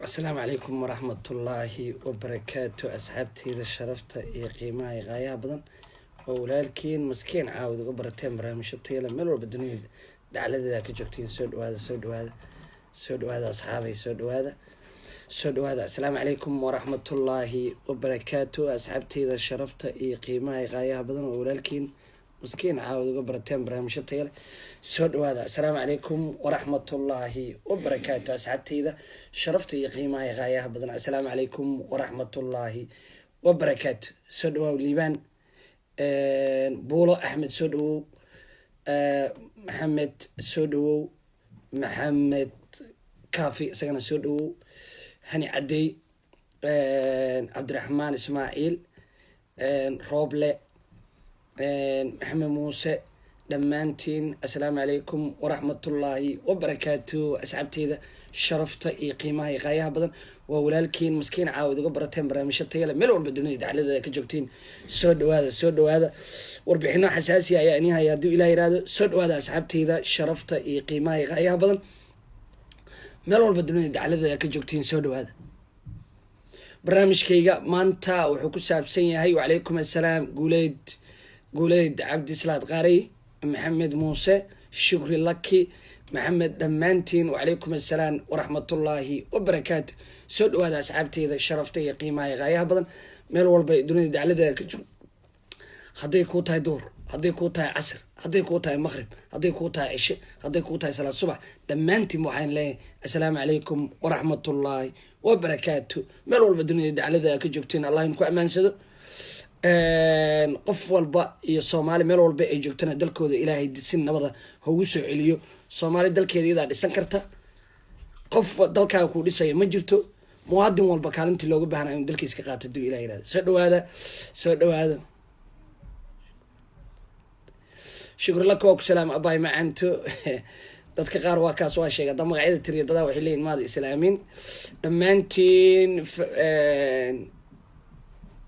السلام عليكم ورحمة الله وبركاته. أصحابتي إذا شرفت قيمة غاية بدن ولكن مسكين عاود قبرتين برامج شطيلة ملو بالدنيا على ذاك جوكتين سود هذا أصحابي سود هذا السلام عليكم ورحمة الله وبركاته. أصحابتي إذا شرفت قيمة غاية بدن ولكن مسكين عاود قبرتين برامج شطيلة سود هذا السلام عليكم ورحمة الله وبركاته. أسعدتي إذا شرفت قيمة غاية بدنا السلام عليكم ورحمة الله وبركاته. سودو ليبان بولو أحمد سودو محمد سودو محمد كافي سجن سودو هني عدي عبد الرحمن إسماعيل روبلة محمد موسى دمانتين السلام عليكم ورحمة الله وبركاته. أسعبتي إذا شرفت قيمة غاية بدن ولكن مسكين عاود قبرتين برامج شطيلة ملو بالدنيا على ذاك جوكتين سود هذا وربحنا حساسية يعني هيا دو إلى إرادة سود هذا. أسعبتي إذا شرفت قيمة غاية بدن ملو بالدنيا على ذاك جوكتين سود هذا برامج كيجا مانتا وحكو سابسين هاي وعليكم السلام قوليد عبد السلام غاري محمد موسى شكري لكي محمد دمانتين وعليكم السلام ورحمة الله وبركاته. سود هذا أصحابتي إذا شرفتي قيمة غاية بدن ميل والبا دوني دعلي ذاك هدي كوتاي دور هدي كوتاي عصر هدي كوتاي مغرب هدي كوتاي عشاء هدي كوتاي صلاة الصبح دمانتين وحين لي السلام عليكم ورحمة الله وبركاته. ميل والبا دوني دعلي ذاك جوكتين الله ينكو أمان سدو qof walba iyo Soomaali meel walba ay joogtana dalkooda Ilaahay disin nabada ugu soo celiyo. Soomaali dalkeeda iyada dhisan karta qof dalka ku dhisay ma jirto muwaadin walba kaalintii looga baahnaa in dalkiisa ka qaato duu Ilaahay raad soo dhawaada shukr lak wa salaam abay macanto dadka qaar waa kaas waa sheegay dad magacyada tiriyada waxay leeyihiin maad islaamin dhammaantiin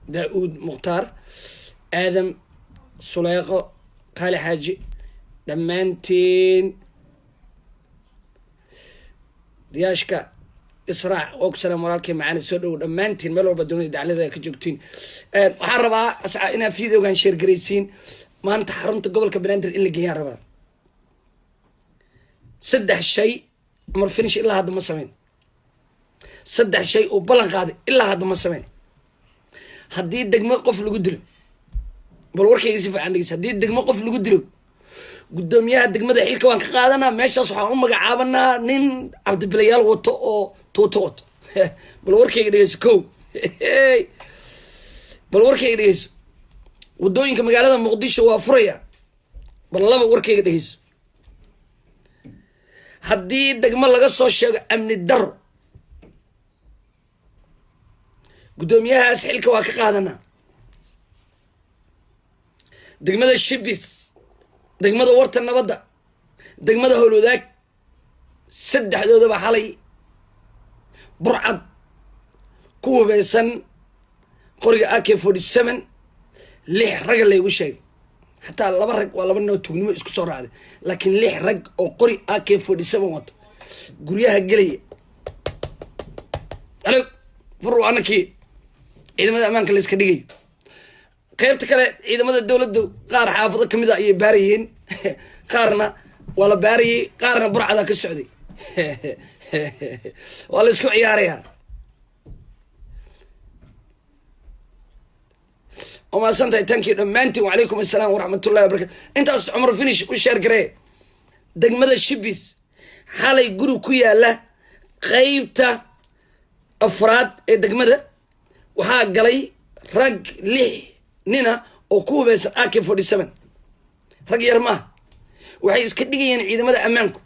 داود مختار آدم سليقة قال حاجي دمانتين دياشكا إسراع وكسلام مرالكي معانا سودو دمانتين ملو بدوني دعالي ذاك جوكتين وحربا أسعى إنا في ذو كان شير قريسين ما أنت حرمت قبل كبنانتر إلا جيان ربا سدح الشيء مرفينش إلا هذا مسامين سدح الشيء وبلغ هذا إلا هذا مسامين haddii degmo qof lagu dilo bal warkayga si fiican dhigis haddii degmo qof lagu dilo gudoomiyaha degmada xilka waan ka qaadanaa meeshaas waxaan u magacaabanaa nin cabdibilayaal wato oo tuuto wato bal warkayga dhigis kow bal warkayga dhigis wadooyinka magaalada muqdisho waa furaya bal laba warkayga dhigis haddii degmo laga soo sheego amni daro gudoomiyahaas xilka waa ka qaadanaa degmada shibis degmada warta nabadda degmada howlwadaag saddexdoodaba xalay burcad ku hubeysan qoriga AK47 lix rag laygu sheegay xataa laba rag waa laba noo tugnimo isku soo raacday laakiin lix rag oo qori AK47 wato guryaha gelaya alo furu anakii ciidamada ammaanka la iska dhigay qaybta kale ciidamada dawladda qaar xaafado kamid ah ay baarayeen qaarna wala baariyay qaarna burcada ka socday wala isku ciyaaraya وما سنتي تانكي دمانتي وعليكم السلام ورحمة الله وبركاته. انت عمر فينيش وشير جري دقمدا الشبيس حالي يقولوا كويا له قيبتا افراد دقمدا waxaa galay rag lix nina oo ku hubeysan AK47 rag yar ma waxay iska dhigayeen ciidamada ammaanku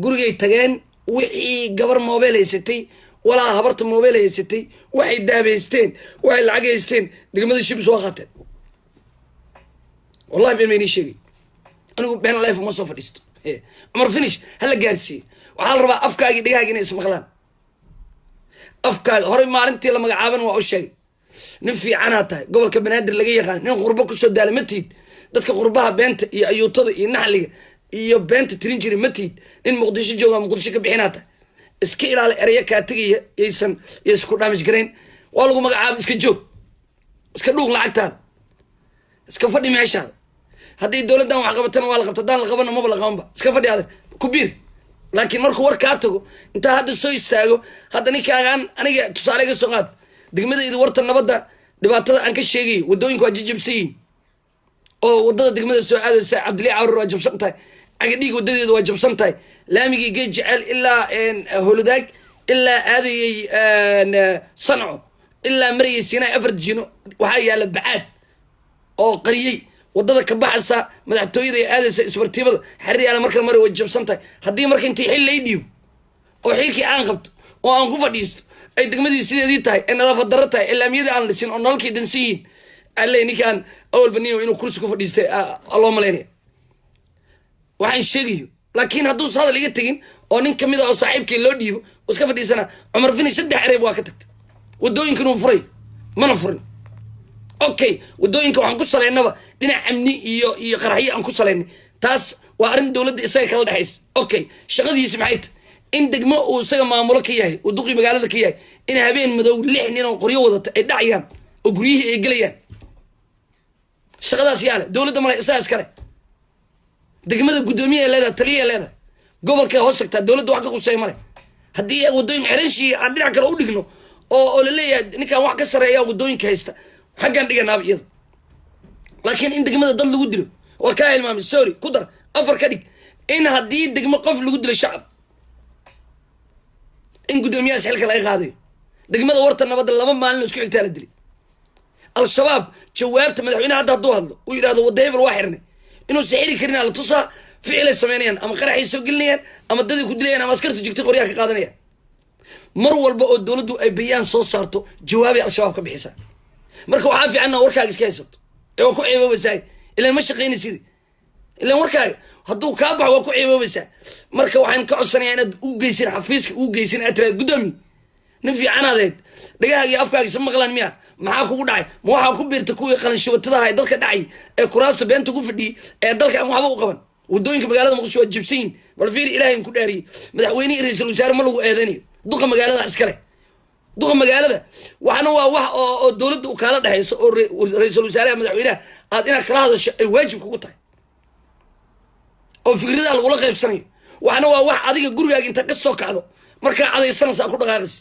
gurigay tageen wixii gabar mobile haysatay walaa habarta mobile haysatay waxay daabeysteen waxay lacag haysteen degmada shibis waa qaateen wallahi been sheegay anigu been life ma soo fadhiisto Umar finish hala gaarsiin waxa la rabaa afkaaga dhigaaga inay ismaqlaan afkaaga hore maalintii la magacaaban waa u sheegay nin fiicanaa tahay gobolka banaadir laga yaqaan nin qurbo kusoo daala ma tiid dadka qurbaha beenta iyo ayuutada iyo naxliga iyo beenta tirin jiray ma tiid nin muqdisho jooga muqdisho ka bixinaa tahay iska ilaali eraya kaa tegaya yaysan isku damage garayn waa lagu magacaabo iska joog iska dhuuq lacagtaada iska fadhi meeshaada haddii dowladdan wax qabatana waa la qabta haddaan la qabana maba la qabanba iska fadhi adag ku biir laakiin markuu war kaa tago intaa hadda soo istaago hadda ninkaagaan aniga tusaale iga soo qaad degmadayda warta nabadda dhibaatada aan ka sheegayo waddooyinku waa jijabsan yihiin oo waddada degmada soo aadaysa cabdilii cawrar waa jabsan tahay cagadhiig waddadeeda waa jabsan tahay laamigii geed jecel ilaa holudaag ilaa aadayay sanco ilaa marayay siinaa afar jino waxaa yaalla bacaad oo qariyey waddada ka baxaysa madaxtooyada ee aadaysa isbartiibada xariir yaala markale mara way jabsan tahay haddii marka intii xil lay dhiibo oo xilkii aan qabto oo aan ku fadhiisto ay degmadii sideedii tahay ee nadaafad darro tahay ee laamiyadii aan dhisin oo nalalkii dansan yihiin alle ninkaan awalba niyo inuu kursi ku fadhiistay loo malaynaya waxaan sheegayo laakiin hadduus hadal iga tegin oo nin kamid a oo saaxiibkii loo dhiibo oo iska fadhiisana cumar fini 3 ereeb waa ka tagtay waddooyinkan uu furay mana furin okay waddooyinka waxaan ku salaynaba dhinac amni iyo qaraxyo aan ku salaynay taas waa arrin dowladda isaga kala dhexaysa okay shaqadiisi maxay tahay in degmo uu isaga maamulo ka yahay uu duqii magaalada ka yahay in habeen madow 6 nin oo qoryo wadata ay dhacayaan oo guryihii ay gelayaan shaqadaas yaale dowladda male isaga iskale degmada guddoomiye leedahay taliye leedahay gobolka hoos tagtaa dowladda wax ka qusay male haddii waddooyin xeranshii aan dhinac kale u dhigno oo la leeyahay ninkaan wax ka sareeya waddooyinka haysta xaggaan dhiganaaba iyada laakiin in degmada dad lagu dilo waa kaa hilmaamay sorry ku dar 4 ka dhig in haddii degmo qof lagu dilo shacab in guddoomiyahaas xilka laga qaadayo degmada warta nabadda 2 maalin isku xigtaa la dilay al-shabaab jawaabta madaxweynaha hadda hadduu hadlo uu yidhahdo wadda hebel waa xirnay inuu sixiri karin la tusaa ficilay samaynayaan ama qaraxay soo gelinayaan ama dadii ku dilayaan ama askarta jigtay qoryaha ka qaadanayaan mar walba oo dowladdu ay bayaan soo saarto jawaabay al-shabaab ka bixisaa marka waxaa fiican warkaaga iska haysato ee waa ku ceeboobaysaa ilaan ma shaqaynaysid ilaan warkaaga hadduu kaa baxo waa ku ceeboobaysaa marka waxaan ka codsanayaa inaad u geysin xafiiska u geysin aad tiraad guddoomi nin fiicanadeed dhagahaaga iyo afkaaga isa maqlaan miya maxaa kugu dhacay ma waxaa ku biirta kuwii qalanshubatadaa ee dadka dhacay ee kuraasta beenta ku fadhiyey ee dalka aan waxba u qaban waddooyinka magaalada muqdisho waa jibsan yihin bal fiiri ilaahay ku dhaariyey madaxweynihii ra-iisul wasaare ma lagu eedanayo duqa magaalada iskale duqa magaalada waxna waa wax oo dowladda u kaala dhexayso oo ra-iisul wasaaraha madaxweynaha aad inaad kala hadasho ay waajib kugu tahay oo fikradaha lagula qaybsanayo waxna waa wax adiga gurigaaga inta ka soo kacdo markaa cadaysanaysa ku dhaqaaqaysa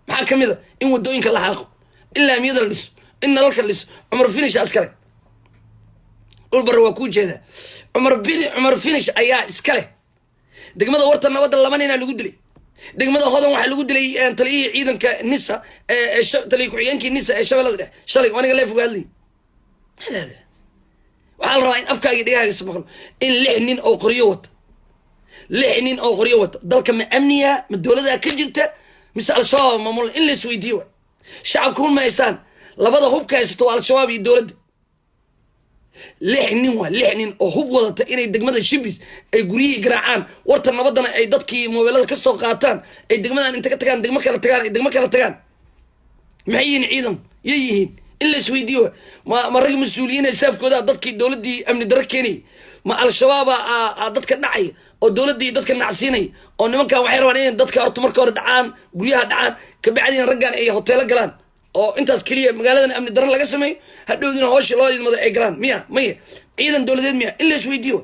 maxaa kamid a in waddooyinka la xaaqo in laamiyada la dhiso in nalalka la dhiso cumar finish iskale dhulbarre waa kuu jeedaa cumar finish ayaa iskale degmada warta nabadda 2 ninaa lagu dilay degmada hodan waxaa lagu dilay taliyihii ciidanka nisa taliya ku-xigeenkii nisa ee shabeellada dhexe shalay aniga lee fogaadlay waxaa la rabaa in afkaaga dhegahaaga ismaqlo in 6 nin oo qoryo wata 6 nin oo qoryo wata dalka ma amniya ma dowladaa ka jirta mise al-shabaab maamula in la isweydiiyo waay shacabka hun ma haystaan labada hubka haysato waa al-shabaab iyo dowladda 6 nin waa 6 nin oo hub wadata inay degmada shibis ay guryihii garaacaan warta nabaddana ay dadkii moobeelada ka soo qaataan ay degmadan inta ka tagaan degmo kala tagaan ay degmo kala tagaan maxay yihiin ciidan yay yihiin in la isweydiiyo ma rag mas-uuliyiin staafkooda dadkii dowladdii amni darro keenayay ma al-shabaaba dadka dhacay oo dowladdii dadka nacsiinay oo nimankan waxay rabaan inay dadka horta marka hore dhacaan guryaha dhacaan kabacdiina raggan ay hoteelo galaan oo intaas keliya magaaladan amni darro laga sameeyo hadhowdina hoosha loo idmada ay galaan miya maya ciidan dowladeed miya in la isweydiiyo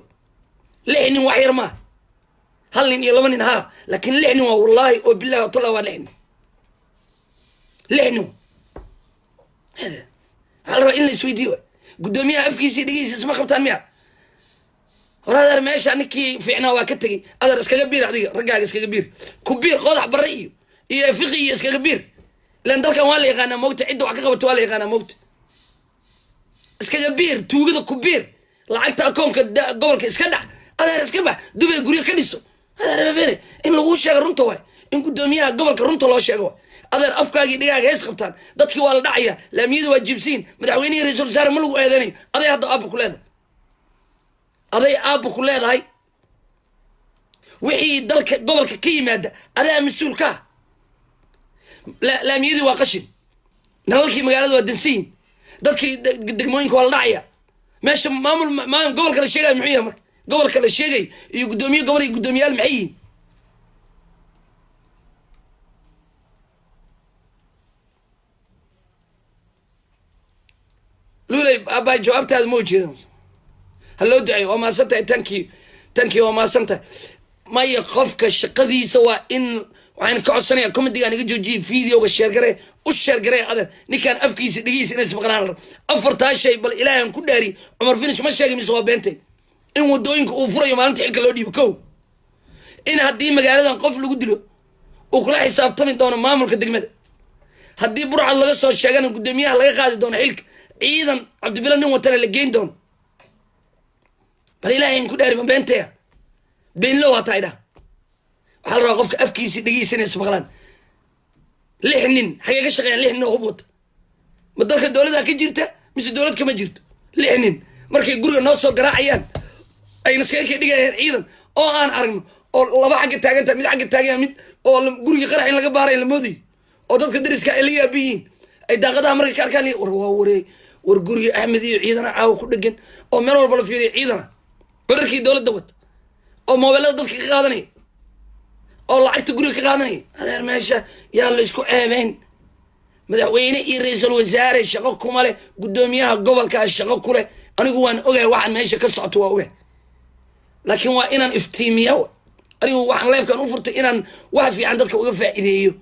6 nin wax yar maaha 1 nin iyo 2 nin haa laakiin 6 nin waa wallaahi oo billahi watalla waa 6 nin 6 nin waxaa la rabaa in la isweydiiyo guddoomiyaha afkiisii dhigihiisa isma qabtaan miya hor adeer meesha ninkii fiicnaa waa ka tegey adeer iskaga biir adiga raggaaga iskaga biir ku biir qodax barre iyo fiqi iyo iskaga biir ilaan dalkan waa la yaqaanaa mawta cidda wax ka qabato waa la yaqaanaa mawta iskaga biir tuugada ku biir lacagta akoonka gobolka iska dhac adeer iska bax dubay guryo ka dhiso adeer fere in lagu sheego runta waay in guddoomiyaha gobolka runta loo sheego waay adeer afkaagii dhigaaga hees qabtaan dadkii waa la dhacaya laamiyada waa jibsiin madaxweynihii ra-iisul wasaare ma lagu eedanayo aday hadda aabba ku leedahay aday aabba ku leedahay wixii dalka gobolka ka yimaada adaa mas-uul ka laamiyadii waa qashin nalalkii magaalada waa dansiyin dadkii degmooyinka waa la dhacaya meesha maamul gobolka la sheegay muxuu yahay marka gobolka la sheegay iyo guddoomiye gobol iyo guddoomiyaal maxay yihiin لولي أبا جوابت هذا موجود هلو دعي وما سنت تنكي وما سنت ما يخفك الشقدي سواء إن وعين كعصني كوميدي أنا جوجي فيديو والشرقري هذا نكان أفكيس دقيس ناس مقران أفرت هالشيء بل إلهي كل داري عمر فينش ما شاقي من سوا بنتي إن ودوينك وفريو ما أنت حلك اللودي بكو إن هدي مقالة قفل قدلو وكل حساب تمن دون ما ملك الدقمة هدي بروح على الغصة الشاقان قداميها لا يقعد دون حلك أيضا عبد بالله نوم وتلا لقين دون بل إلهي كل داري من بنتي بين لو هتايدا waxaa la rabaa qofka afkiisi dhageysanaysa maqlaan lixnin xagee ka shaqeeyaan lixnin oo hubwata ma dalka dowladda ka jirta mise dowlad kama jirto lixnin markay guriga noo soo garaacayaan ayna iskaga dhigayaan ciidan oo aan aragno oo laba xagga taaganta mid xagga taagan mid oo guriga qarax in laga baaray la moodi oo dadka dariska ay la yaabiin ay daaqadaha markay ka arkaan war guriga Axmed iyo ciidana caaw ku dhagan oo meel walba la fiiriyo ciidana wararkii dowladda wata oo mobilada dadka ka qaadanaya oo lacagta guriga ka qaadanaya adeer meesha yaa la isku ceebeen madaxweyne iyo ra'iisul wasaare shaqo kuma leh gudoomiyaha gobolka shaqo ku leh anigu waan ogahay waxaan meesha ka socoto waa ogahay laakiin waa inaan iftiimiyo anigu waxaan leefkan u furtay inaan wax fiican dadka uga faa'iideeyo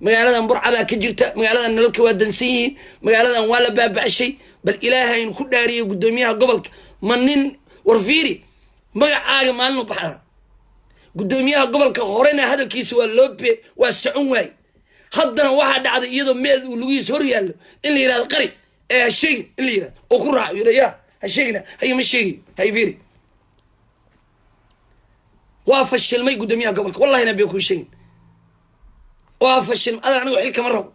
magaaladan burcada ka jirta magaaladan nalalka waa dansan yihiin magaaladan waa la baabacashay bal ilaahay ku dhaariyo gudoomiyaha gobolka manin warfiiri magacaaga maalin baxda gudoomiyaha gobolka horena hadalkiisa waa loobe waa socon waay haddana waxaa dhacday iyadoo meed uu lugiis hor yaallo in la yiraahdo qari ee ha sheegin in la yiraahdo oo ku raaco yiraya ha sheegina hay ma sheegi hay fiiri waa fashilmay gudoomiyaha gobolka wallahi nabiga ku sheegin waa fashil adan anigu xil kama rabo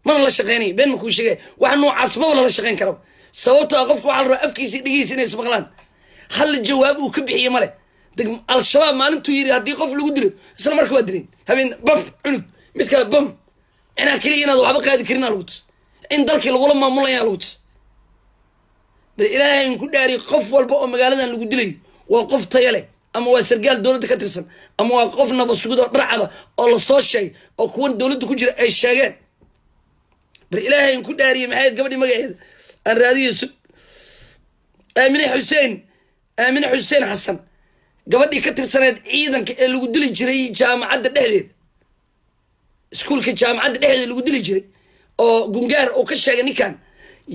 mana la shaqeynay been ma ku sheegay wax noocaas ma wala la shaqeyn karo sababtoo qofku waxa la rabaa afkiisa dhageysanaysa maqlaan hal jawaab uu ka bixiyo male al-shabaab maalintuu yiri haddii qof lagu dilo isla markaa waa dileen habeen baf cunug mid kale bam inaa kaliya inaad waxba qaadi karin lagu tus in dalkii lagula maamulayaa lagu tus bal ilaahay ku dhaari qof walba oo magaaladan lagu dilayo waa qof tayo leh ama waa sargaal dowladda ka tirsan ama waa qof naba sugido dharcada oo la soo sheegay oo kuwa dowladda ku jira ay sheegeen bal ilaahay ku dhaariye maxay gabadhii magaceeda aan raadiyo Aamine Xuseen Xasan gabadhii ka tirsaneed ciidanka ee lagu dili jiray jaamacadda dhexdeeda iskuulka jaamacadda dhexdeeda lagu dili jiray oo gungaar oo ka sheegay ninkan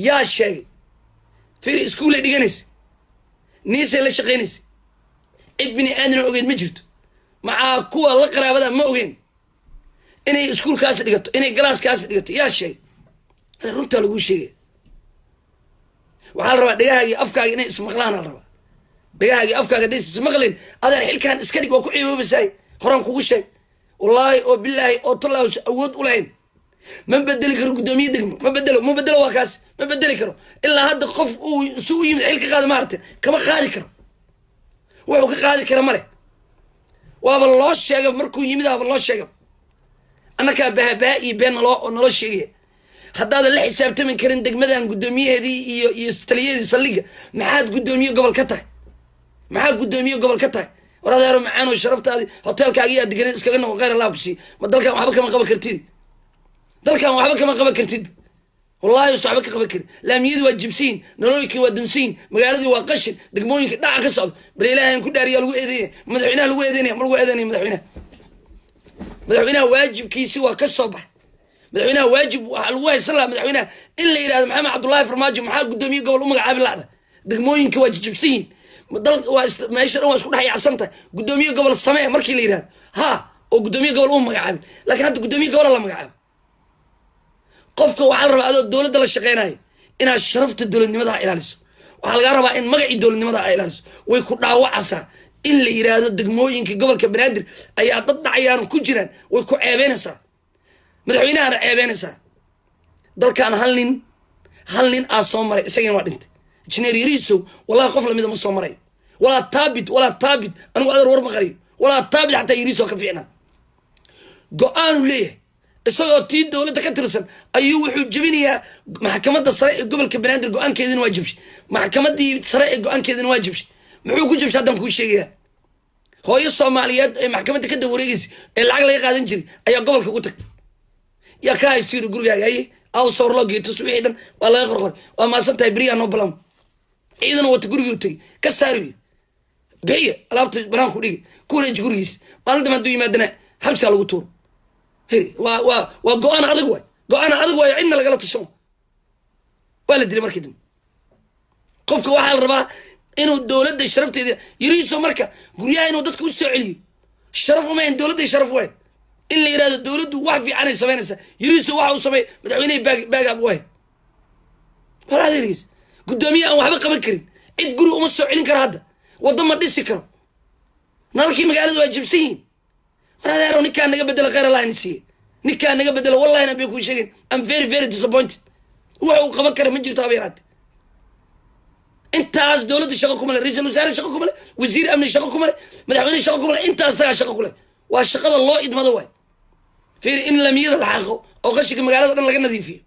yaa sheegay fiir iskuulay dhiganaysa niisay la shaqaynaysa cid bini aadan ogeyd ma jirto macaa kuwa la qaraabada ma ogeen inay iskuulkaas dhigato inay galaaskaas dhigato yaa sheegay runta lagu sheegay waxaa la rabaa dhagahaaga iyo afkaaga inay ismaqlaan la rabaa dhagahaaga iyo afkaaga hadday ismaqlin adeer xilkan iska dhig waa ku ciiboobaysay horaan kugu sheeg wallaahi oo bilaahi oo tallaahu awood u lahayn ma bedeli karo gudoomiye degmo ma bedelo waa kaas ma bedeli karo ilaa hadda qof uu isu yimid xil ka qaada maaragtay kama qaadi karo wuxuu ka qaadi kara male waaba loo sheega markuu yimid aaba loo sheega annakaa bahabaha iyo been naloo sheegaya haddaadan la xisaabtami karin degmadan gudoomiyaheedii iyo taliyadii saldhiga maxaad gudoomiye gobol ka tahay maxaa gudoomiye gobol ka tahay war adeero macaan oo sharaftaadi hoteelkaaga yaa deganay iskaga noqo khayr allah ku sii ma dalkan waxba kama qaban kartid wallahi waxba ka qaban karin laamiyadu waa jibsiin nololkii waa dunsiin magaaladii waa qashin degmooyinka dhaca ka socdo bal ilaahay ku dhaariyo lagu eedeeyay madaxweynaha lagu eedeeyay ma lagu eedeeyay madaxweynaha waajibkiisi waa ka soo baxay madaxweynaha waajib waxa lagu haysan lahaa madaxweynaha in la yiraahdo maxamed cabdullaahi farmaajo maxaa gudoomiye gobol u magacaabi laada degmooyinka waa jibsiin dal waa meesha dhan waa isku dhaxayacsantahay gudoomiye gobol samee markii la yiraahdo ha oo gudoomiye gobol u magacaabin laakiin hadda gudoomiye gobol la magacaabo qofka waxaa la rabaa adoo dowladda la shaqeynayo inaad sharafta dowladnimada ilaaliso waxaa laga rabaa in magacii dowladnimada ay ilaaliso way ku dhaawacaysaa in la yiraahdo degmooyinka gobolka banaadir ayaa dad dhacayaan ku jiraan way ku ceebeynaysaa madaxweynahana ceebeynaysaa dalkan hal nin aa soo maray isagana waa dhintay injineer yariisow wallahi qof lamida ma soo maray walaa taabit anigu adeer war ma qariyo walaa taabit xataa yariisow ka fiicnaa go-aanu leeyahay isagoo tii dowladda ka tirsan ayuu wuxuu jebinayaa maxkamadda sare ee gobolka banaadir go-aankeedina waa jebshay maxkamaddii sare ee go-aankeedina waa jebshay muxuu ku jebshay haddaan kuu sheegayaa hooyo soomaaliyeed ee maxkamadda ka daba wareegaysay ee lacag laga qaadan jiray ayaa gobolka ugu tagtay yaa ka haysto yidhi gurigaaga haye أو صور لقي تصوير ولا يغرق وما صنت بريء أنا بلام إذا أنا وتقولي وتي كساري بيع لابد بناخذ ليه كورة جوريس ما عندنا ما دوي ما عندنا حبس على الوتور هري وقانا أدقوا قانا أدقوا عندنا لقلت الشون ولا دري مركدين قفك واحد الرباع إنه الدولة ده شرفت إذا يريسوا مركا قريها إنه دتك وسعلي شرفوا ما الدولة ده شرف واحد اللي يراد الدولة واحد في عنا سبعين يريسوا واحد وسبعين مدعويني باق أبوه ولا هذا يريس قدامي أو حبقة بكرين عد قروا أمس سعلين كرهدا وضم الدس كرا نالكي مقالد واجب سين ولا هذا يرون كان نقبل غير الله نسيه نكان نقبل والله أنا بيكون شيء I'm very very disappointed وحو قبكر من جرت أبيرات انت عايز دولة الشغلكم ولا رئيس الوزراء شغلكم ولا وزير امن شغلكم ولا مدحوين شغلكم ولا انت اصلا شغلكم ولا والشغل الله يد مدوي في ان لم يدل حقه او غشك مقالات دن laga nadiifiyo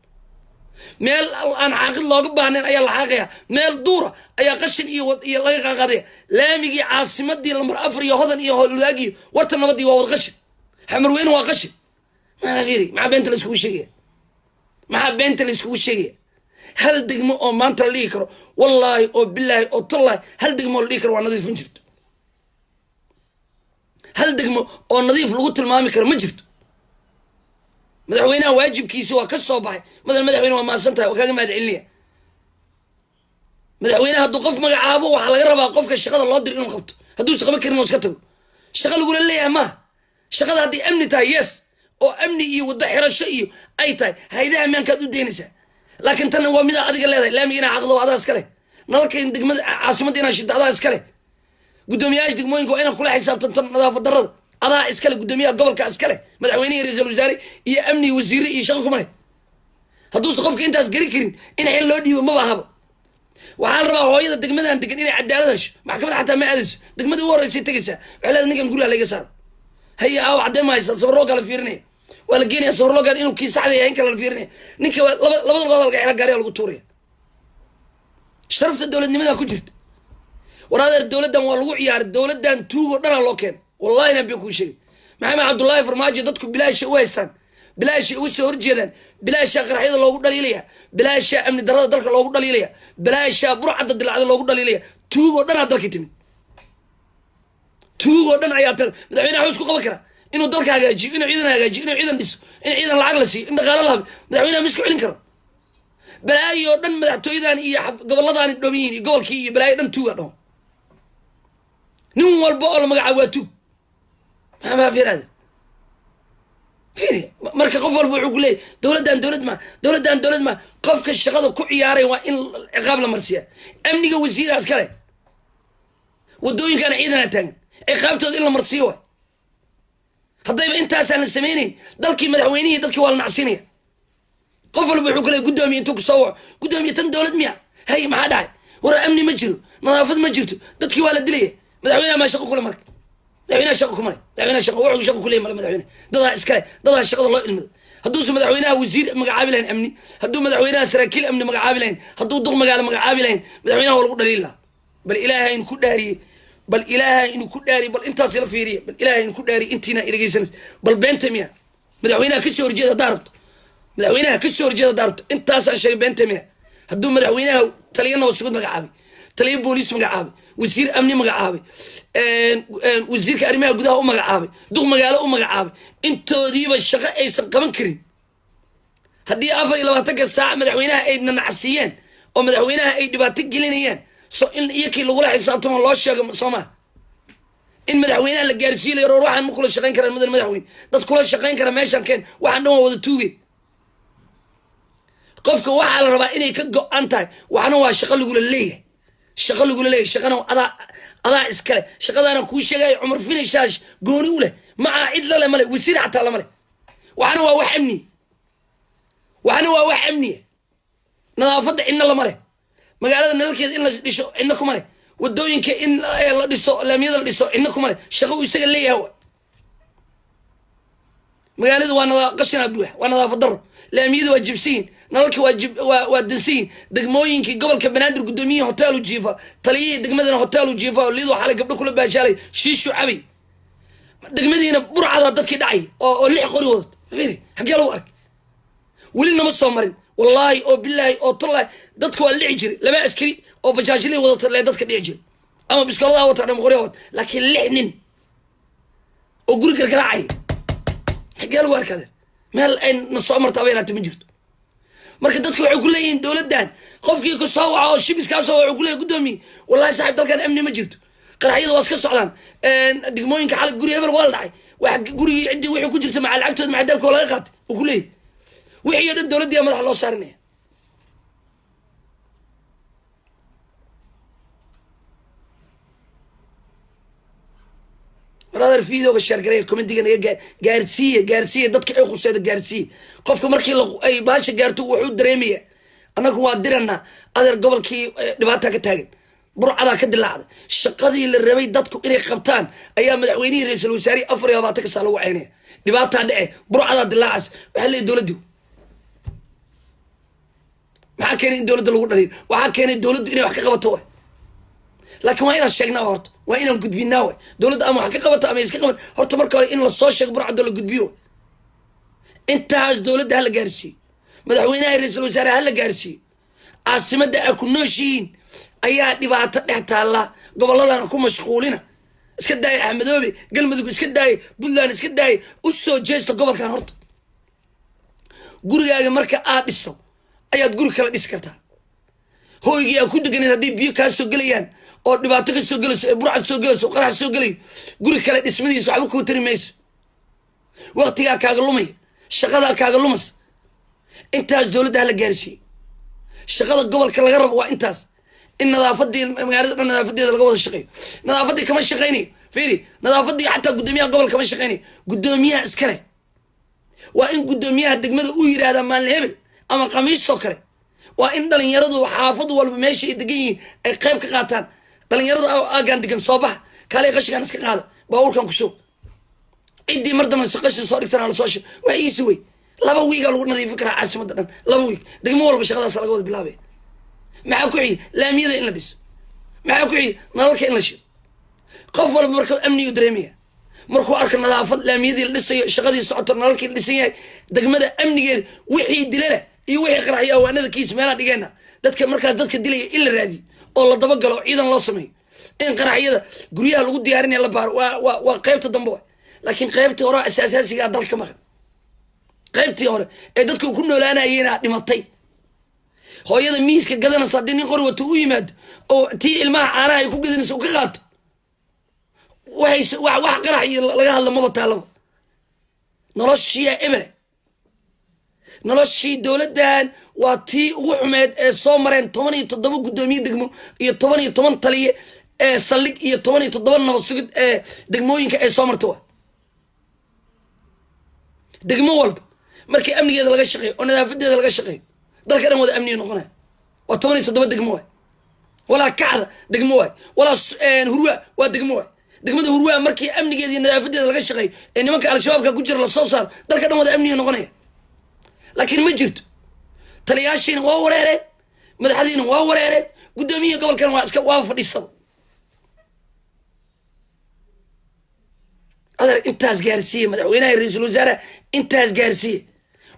meel aan xaqid looga baahnayn ayaa la xaqaya meel duura ayaa qashin iyo laga qaqaday laamigi caasimadii lamar 4 iyo hodan iyo howladaagi warta nabadii waa wad qashin xamar weyn waa qashin ma fiiri ma beenta la isku sheegay هل دقمو أو ما أنت اللي يكره والله أو بالله أو طلع هل دقمو اللي يكره ونظيف من جبت هل دقمو أو نظيف لغة المامي كره من جبت مدحوينها واجب كيسوا كالصوباي مثل مدحوينها ما سنتها وكان ما دعي لي مدحوينها هدو قف مقعابه وحلا قربها قفك الشغل الله أدري إنه خبطه هدو سقبا كرمه وسكته الشغل يقول لي ما الشغل هدي أمني تاي يس أو أمني وضحي رشي أي تاي هيدا أمين كادو دينيسا لكن تنا هو ماذا أدق الله لا مينا عقده وهذا أسكله نلقي دق عاصمتنا شد هذا أسكله قدومياش دق موين قوينا كل حساب تنتم نظافة الدرد هذا أسكله قدوميا قبل كأسكله مدعويني رئيس الوزراء يا أمني وزيري يشغلكم عليه هدوس خفك أنت أسكري كرين إن حين لودي وما بهابه وحال ربع هوايدا دق مدة دق إني عدالش محكمة حتى ما أدرس دق مدة هو رئيس تجلس على نيجي نقول عليه صار هي أو عدم ما يصوروا على فيرني ولا جيني يصور له قال إنه كيس عادي ينكر الفيرني نك لبض الغضب قاعد قاري على القطورية شرفت الدولة نمدا كجرت وهذا الدولة ده والوع يار الدولة ده توجو درا لوكين والله نبي كل شيء محمد عبد الله فرماجي ضدكم بلا شيء ويستان بلا شيء وسهر جدا بلا شيء قرحيد لو قلنا ليه بلا شيء أمن درا دلك لو قلنا ليه بلا شيء برع عدد العدد لو قلنا ليه توجو درا دلك يتم توجو درا عياتل مدعينا حوسكو قبكرة إنه دلك هاجي إنه عيدنا هاجي إنه عيدنا دس إنه عيدنا العقل سي إنه قال الله مدعوينا مسكوا علين كرا بلاي يودن مدعتو إذا إيه قبل الله ذاني الدومين قبل كي بلاي دم توه ده نوم والبقر مقعواتو ما في هذا فيني مركز قفل بوعق لي دولة ما قفك الشغل كعياري وإن عقاب المرسية أمني وزير عسكري والدوين كان عيدنا تاني عقابته إلا مرسيوه هذا أنت أسأل السمينين دلكي مدحوينية دلكي والمعسينية قفل بوحوك لي قدامي انتوك صوع قدامي دولة مياه هاي ما داعي ورا أمني مجرو نظافة مجرتو دلكي والد ليه مدحوينها ما شقوا كل مرك مدحوينها شقوا كمالي مدحوينها شقوا وعوا شقوا كل يوم مدحوينها ضلها إسكالي ضلها الشغل الله المد هدوس مدحوينها وزير مقعابلين أمني هدو مدحوينها سراكيل أمني مقعابلين هدو ضغ مقعال مقعابلين مدحوينها والله دليل بل إلهي إن كداري بل إلهي إنه كداري بل أنت صير فيري بل إلهي إنه كداري أنتنا إلى جيسنس بل بنتمية مدحوينها كسر جدا ضربت مدحوينها كسر جدا ضربت أنت أصلا شيء بنتمية هدو مدحوينها تلينا وسقط مقعابي تلي بوليس مقعابي وزير أمني مقعابي وزير كأرمية جودها مقعابي دو مقالة مقعابي أنت دي بالشقة أيسن كمان كرين هدي أفر إلى وقتك الساعة مدحوينها أي نعسيان أو مدحوينها أي دباتك جلينيان سو إن يكي لغولا حسابتهم الله الشيء صوما إن مدحوينها اللي جالسين يرو روحان مو كل الشقين كرا المدن مدحوين دات كل الشقين كرا ماشان كان واحد نوع وذا توبي قفك واحد على ربع إني كجو أنتاي واحد نوع الشغل يقول ليه الشغل يقول ليه الشغل أنا إسكاله الشغل أنا كل شيء عمر فيني شاش قولوله مع عيد لا ملك ويصير حتى لا ملك واحد نوع وحمني واحد نوع وحمني نظافة إن الله ملك مقالة نلقي إن لسه إنكم عليه والدوين كإن لسه لم يدل لسه إنكم عليه شغو يستقل ليه هو مقالة وأنا قصنا بوح وأنا ضاف الضر لم يدل واجبسين نلقي واجب وادنسين دقموين كي قبل كبنادر قدومية هوتيل وجيفا طليه دقمدنا هوتيل وجيفا واللي ذو حالة قبل كل باشالي شيشو عبي دقمدنا برعة ضدك دعي أو اللي حقوري وضد فيني حق يلوك ولينا ما صومرين والله أو بالله أو طلع دتك واللي عجري لما أسكري أو بجاجلي وضط اللي دتك اللي عجري أما بسكول الله وتعالى مغريات لكن لحنين وقولك القراعي قالوا هكذا مال أن نصامر طويلة تمجد marka dadku waxay ku leeyihiin dawladdan qofkii ku soo waco shibis ka soo waco ku leeyahay gudoomiye wallahi saaxiib dalkan amni ma jirto qaraxyada waa iska socdaan degmooyinka xalay guri hebel waa la dhacay wax gurigi cidii wixii ku jirta maca lacagtooda maca dalka laga qaatay oo ku leeyahay wixii dhan dawladda madax loo saarinaya brother video ga share gareey commentiga naga gaarsiiye dadka ay quseeda gaarsiiye qofka markii ay baasha gaarto wuxuu dareemaya anagu waa dirana adeer gobolkii dhibaato ka taagan burcada ka dilaacday shaqadii la rabay dadku inay qabtaan ayaa madaxweynihii ra'iisul wasaare 24 ka sano lagu ceynay dhibaato dhace burcada dilaacas waxa la dawladdu waxa keenay dawladda lagu dhalin waxa keenay dawladdu inay wax ka qabato laakiin waa inaan sheegnaa horta waa inaan gudbinaa way dawladda ama wax ka qabato ama iska qaban horta marka hore in la soo sheego burcada la gudbiyo intaas dawladda hal gaarsiin madaxweynaha ra'iisul wasaare hal gaarsiin caasimada ay ku nooshiin ayaa dhibaato dhex taala goboladana ku mashquulina iska daay Axmedoobe galmudug iska daay Puntland iska daay u soo jeesta gobolkan horta gurigaaga marka aad dhiso ayaad guri kala dhis kartaa hooyigii aad ku degan hadii biyo ka soo galayaan oo dhibaato ka soo galayso burcad soo galayso qarax soo galay guri kale dhismadiisa waxba ku tarimayso waqtiga kaaga lumay shaqada kaaga lumas intaas dawladda la gaarsiin shaqada gobolka laga rabo waa intaas in nadaafadii magaalada nadaafadeeda laga wada shaqeeyo nadaafadii kama shaqeynay fiiri nadaafadii xataa gudoomiyaha gobolka kama shaqeynay gudoomiyaha iskale waa in gudoomiyaha degmada uu yiraahdo maalin hebel ama qamiis soo kale waa in dhalinyaradu xaafad walba meesha ay degan yihiin ay qayb ka qaataan dhalinyaradu aagan degan soo bax kale qashigan iska qaada baabuurkan ku soo cidii mardama qashin soo dhigtana la soo sho waa iisi way laba wiiga lagu nadiifin karaa caasimada dhan laba wiig degmo walba shaqadaas laga wada bilaabay maxaa ku xigay laamiyada in la dhiso maxaa ku xigay nalalka in la shido qof walba markuu amnigu dareemaya markuu arko nadaafad laamiyadii la dhisayo shaqadii socoto nalalkii la dhisan yahay degmada amnigeeda wixii dilala iyo wixii qaraxyo awaanada kiis meelaha dhigeena dadka markaas dadka dilaya in la raadiyo oo la daba galo ciidan loo sameeyo in qaraxyada guryaha lagu diyaarinaya la baaro waa qaybta dambe laakiin qaybtii hore asaasiga dalka maqan qaybtii hore ee dadku ku noolaanayeen dhimatay hooyada miiska gadanaysa hadii nin qori wato u yimaado oo tii ilmaha caanaha ay ku gadanayso ka qaato wax qarax laga hadla maba taalaba noloshii ebre noloshii dawladdan waa tii ugu xumeed ee soo mareen 17 gudoomiye degmo iyo 17 taliye ee saldhig iyo 17 nabad sugid ee degmooyinka ay soo marto degmo walba markii amnigeeda laga shaqeeyo oo nadaafadeeda laga shaqeeyo dalka dhan wada amni noqonay waa 17 degmo wala kacda degmo wala hurwa waa degmo degmada hurwa markii amnigeeda iyo nadaafadeeda laga shaqeeyo ee nimanka al-shabaabka ku jira la soo saar dalka dhan wada amni noqonay laakiin ma jirto taliyaashiina waa wareereen madaxdiina waa wareereen gudoomiyaha gobolkan waa iska waa fadhiistay adeer intaas gaarsiiye madaxweynaha ra'iisul wasaare intaas gaarsiiye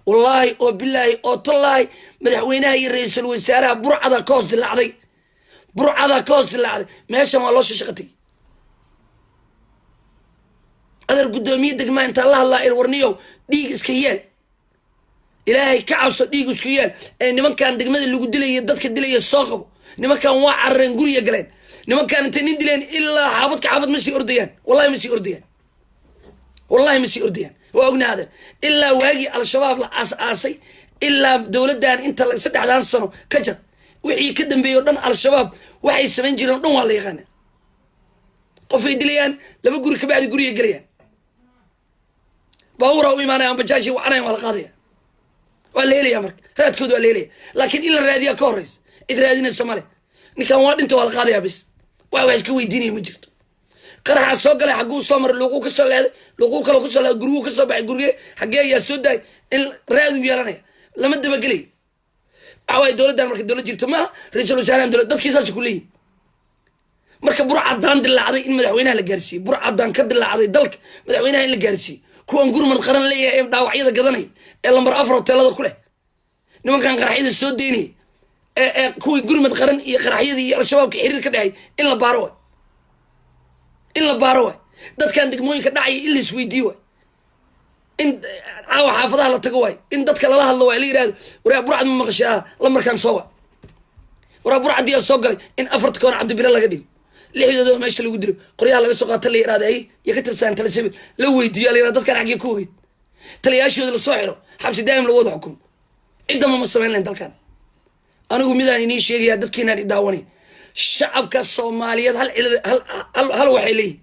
wallahi oo billahi oo tallahi madaxweynaha iyo ra'iisul wasaaraha burcada koos dilacday meeshan waa loo shaqatay adeer gudoomiye degma inta la hadlaa warniyo dhiig iska yeel ilaahay ka cabso dhiig isku yeel ee nimankan degmada lagu dilay dadka dilay soo qabo nimankan waa carreen guriga galeen nimankan inta nin dileen ilaa xaafad ma sii ordayaan wallahi ma sii ordayaan waa ognaada ilaa waagi al-shabaab la aasay ilaa dawladdan inta 3 sano ka jar wixii ka dambeeyo dhan al-shabaab waxay sameyn jireen dhan waa la yaqaan qof ay dilayaan laba guri ka bacdi guriga galayaan baawura u imaanayaan bajaaji waxaan wala qaadaya waa leelaya marka raadkoodu waa leelaya laakiin in la raadiya ka horeys id raadinaysa male ninkan waa dhinta waa la qaadaya bis wax iska weydiinaya ma jirto qaraxa soo galay xaguu soo mar luuqu ka soo leeday luuqu kale ku soo leeday gurigu ka soo baxay guriga xagee ayaa soo daay in raad u yeelanaya lama daba galay away dawladdan marka dawlad jirto ma ra'iisul wasaaraha dawlad dadkiisa ku leeyahay marka burcadaan dilaacday in madaxweynaha la gaarsiiyo burcadaan ka dilaacday dalka madaxweynaha in la gaarsiiyo kuwan gurmad qaran leeyahay ee dhaawacyada gadanay ee lambar 4 hoteelada ku leh nimankan qaraxyada soo deynaya kuwii gurmad qaran iyo qaraxyadii iyo al-shabaabka xiriir ka dhexay in la baaro waay in la baaro waay dadkan degmooyinka dhacaya in la isweydiiyo waay in caawa xaafadaha la tago waay in dadka lala hadlo waay la yihahdo waraa burcad ma maqashay la markaan soo wa waraa burcadii soo galay in 4 koon cabdibire laga dhigo 6 meesha lagu dilo qoryaha laga soo qaata la yiraahdo ay ya ka tirsan tala sabil la weydiiyo la yiraahdo dadkan xaqii ku weyd taliyaashooda la soo xiro xabsi daa'im la wada xukum cidama ma sameeyeen dalkan anigu midaan inii sheegaya dadkeenan idaawanay shacabka Soomaaliyeed hal waxay leeyihiin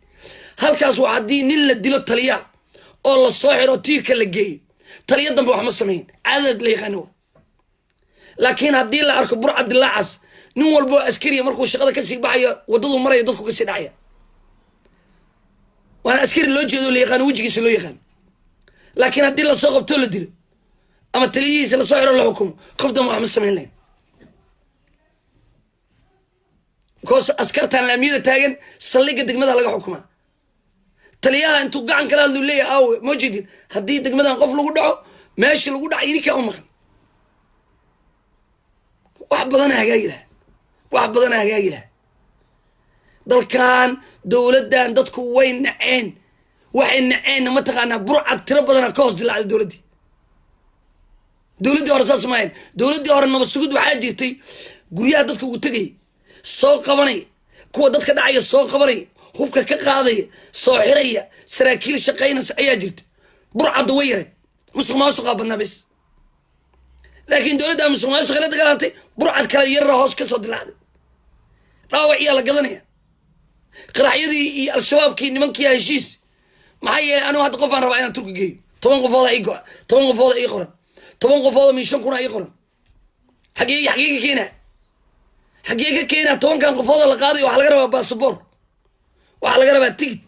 halkaas waa hadii nin la dilo taliya oo la soo xiro tiirka la geeyo taliya dambe wax ma sameeyeen caadad la yaqaano laakiin hadii la arko burcad dilaacas nin walbo askari markuu shaqada ka sii baxayo wadadu marayo dadku ka sii dhacaya waana askari loo jeedo la yaqaan wajigiisa loo yaqaan laakiin hadii la soo qabto la dilo ama taliyihiisa la soo xiro la xukumo qofdan wax ma sameeyeen koos askartan laamiyada taagan saldhigga degmada laga xukumaa taliyaha intuu gacan kala hadlu leeyahay aawe mojidin haddii degmadan qof lagu dhaco meesha lagu dhaco idinkaa u maqan wax badan hagaagi laha dalkan dowladdan dadku way naceen waxay naceenna mataqaanaa burcad tiro badana ka hoos dilaacday dowladdii hore saas maayan dowladdii hore nabad sugid waxaa jirtay guryaha dadka ugu tegayay soo qabanaya kuwa dadka dhacaya soo qabanaya hubka ka qaadaya soo xiraya saraakiil shaqaynaysa ayaa jirta burcadda way yareed musuq maasuqa badnaa bes laakiin dowladda musuq maasuqa la dagaalantay burcad kale yarra hoos ka soo dilaacday dhaawaciyaa la gadanaya qaraxyadii iyo al-shabaabkii nimankii heshiis maxaa yeelay anigu hadda qofaan rabaa inaan turki geeyo 10 qofooda ii go-a 10 qofooda ii qoran 10 qofooda min 5 kuna ii qoran xagee ka keenaa 10kan qofooda la qaaday waxaa laga rabaa baasaboor waxaa laga rabaa tigid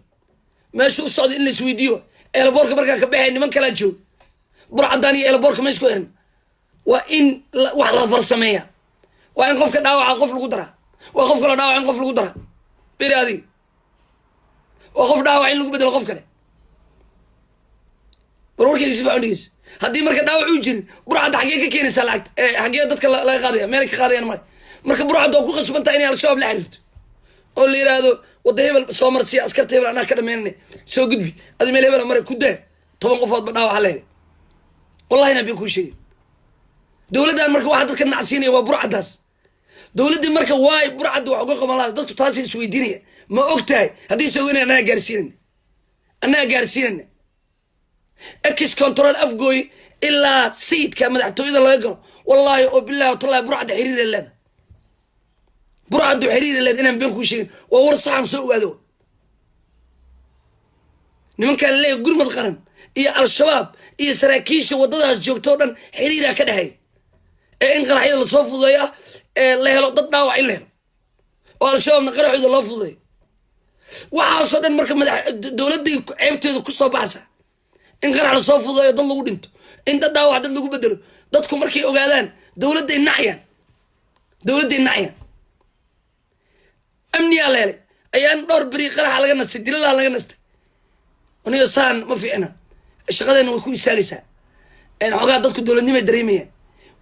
meesha u socda in la isweydiiyo eelaboorka markaa ka baxay niman kalaa joog burcadaan iyo eelaboorka ma isku xiran waa in wax la farsameeya waa in qofka dhaawaca qof lagu daraa waa qof kale dhaawac in qof lagu daraa beri adiga waa qof dhaawac in lagu bedelo qof kale warwarkeyga si fiican dhegeyso haddii marka dhaawac uu jirin burcadda xaggee ka keenaysaa lacagta xaggee dadka laga qaadaya meel ka qaadayaan male marka burcadda oo ku qasban tahay inay al-shabaab la xiriirto oo la yiraahdo wada hebel soo marsiya askarta hebel anaa ka dhameynane soo gudbi adi meel hebel mare ku daa 10 qofood ba dhaawac leeyahay wallahi nabi ku sheegay dowladdan marka waxa dadka nacsiinaya waa burcadaas dowladda marka waay burcad wax uga qaban lahayd dadku taasi is weydiinaya ma ogtahay haddii soo weynaa anaa gaarsiinana ex control afgooy ilaa sayidka madaxtooyada laga galo wallahi oo billahi tallahi burcadda xiriir leeda burcaddu xiriir leeda inaan been ku sheegin waa war saxan soo ogaado nimankan leeyahay gurmad qaran iyo al-shabaab iyo saraakiisha wadadaas joogto dhan xiriira ka dhaxay in qaraxyada la soo fududeeyo la helo dad dhaawac in la helo oo al-shabaabna qaraxooda loo fududeeyo waxaasoo dhan marka dowladday ceebteeda ku soo baxaysa in qarax la soo fududeeyo dad lagu dhinto in dad dhaawac dad lagu bedelo dadku markay ogaadaan dowladday nacayaan amniyaa leelay ayaan dhowr beri qaraxa laga nastay dilalaha laga nastay anigo saan ma fiicna shaqadeena way ku istaagaysaa xoogaa dadku dowladnimay dareemayaan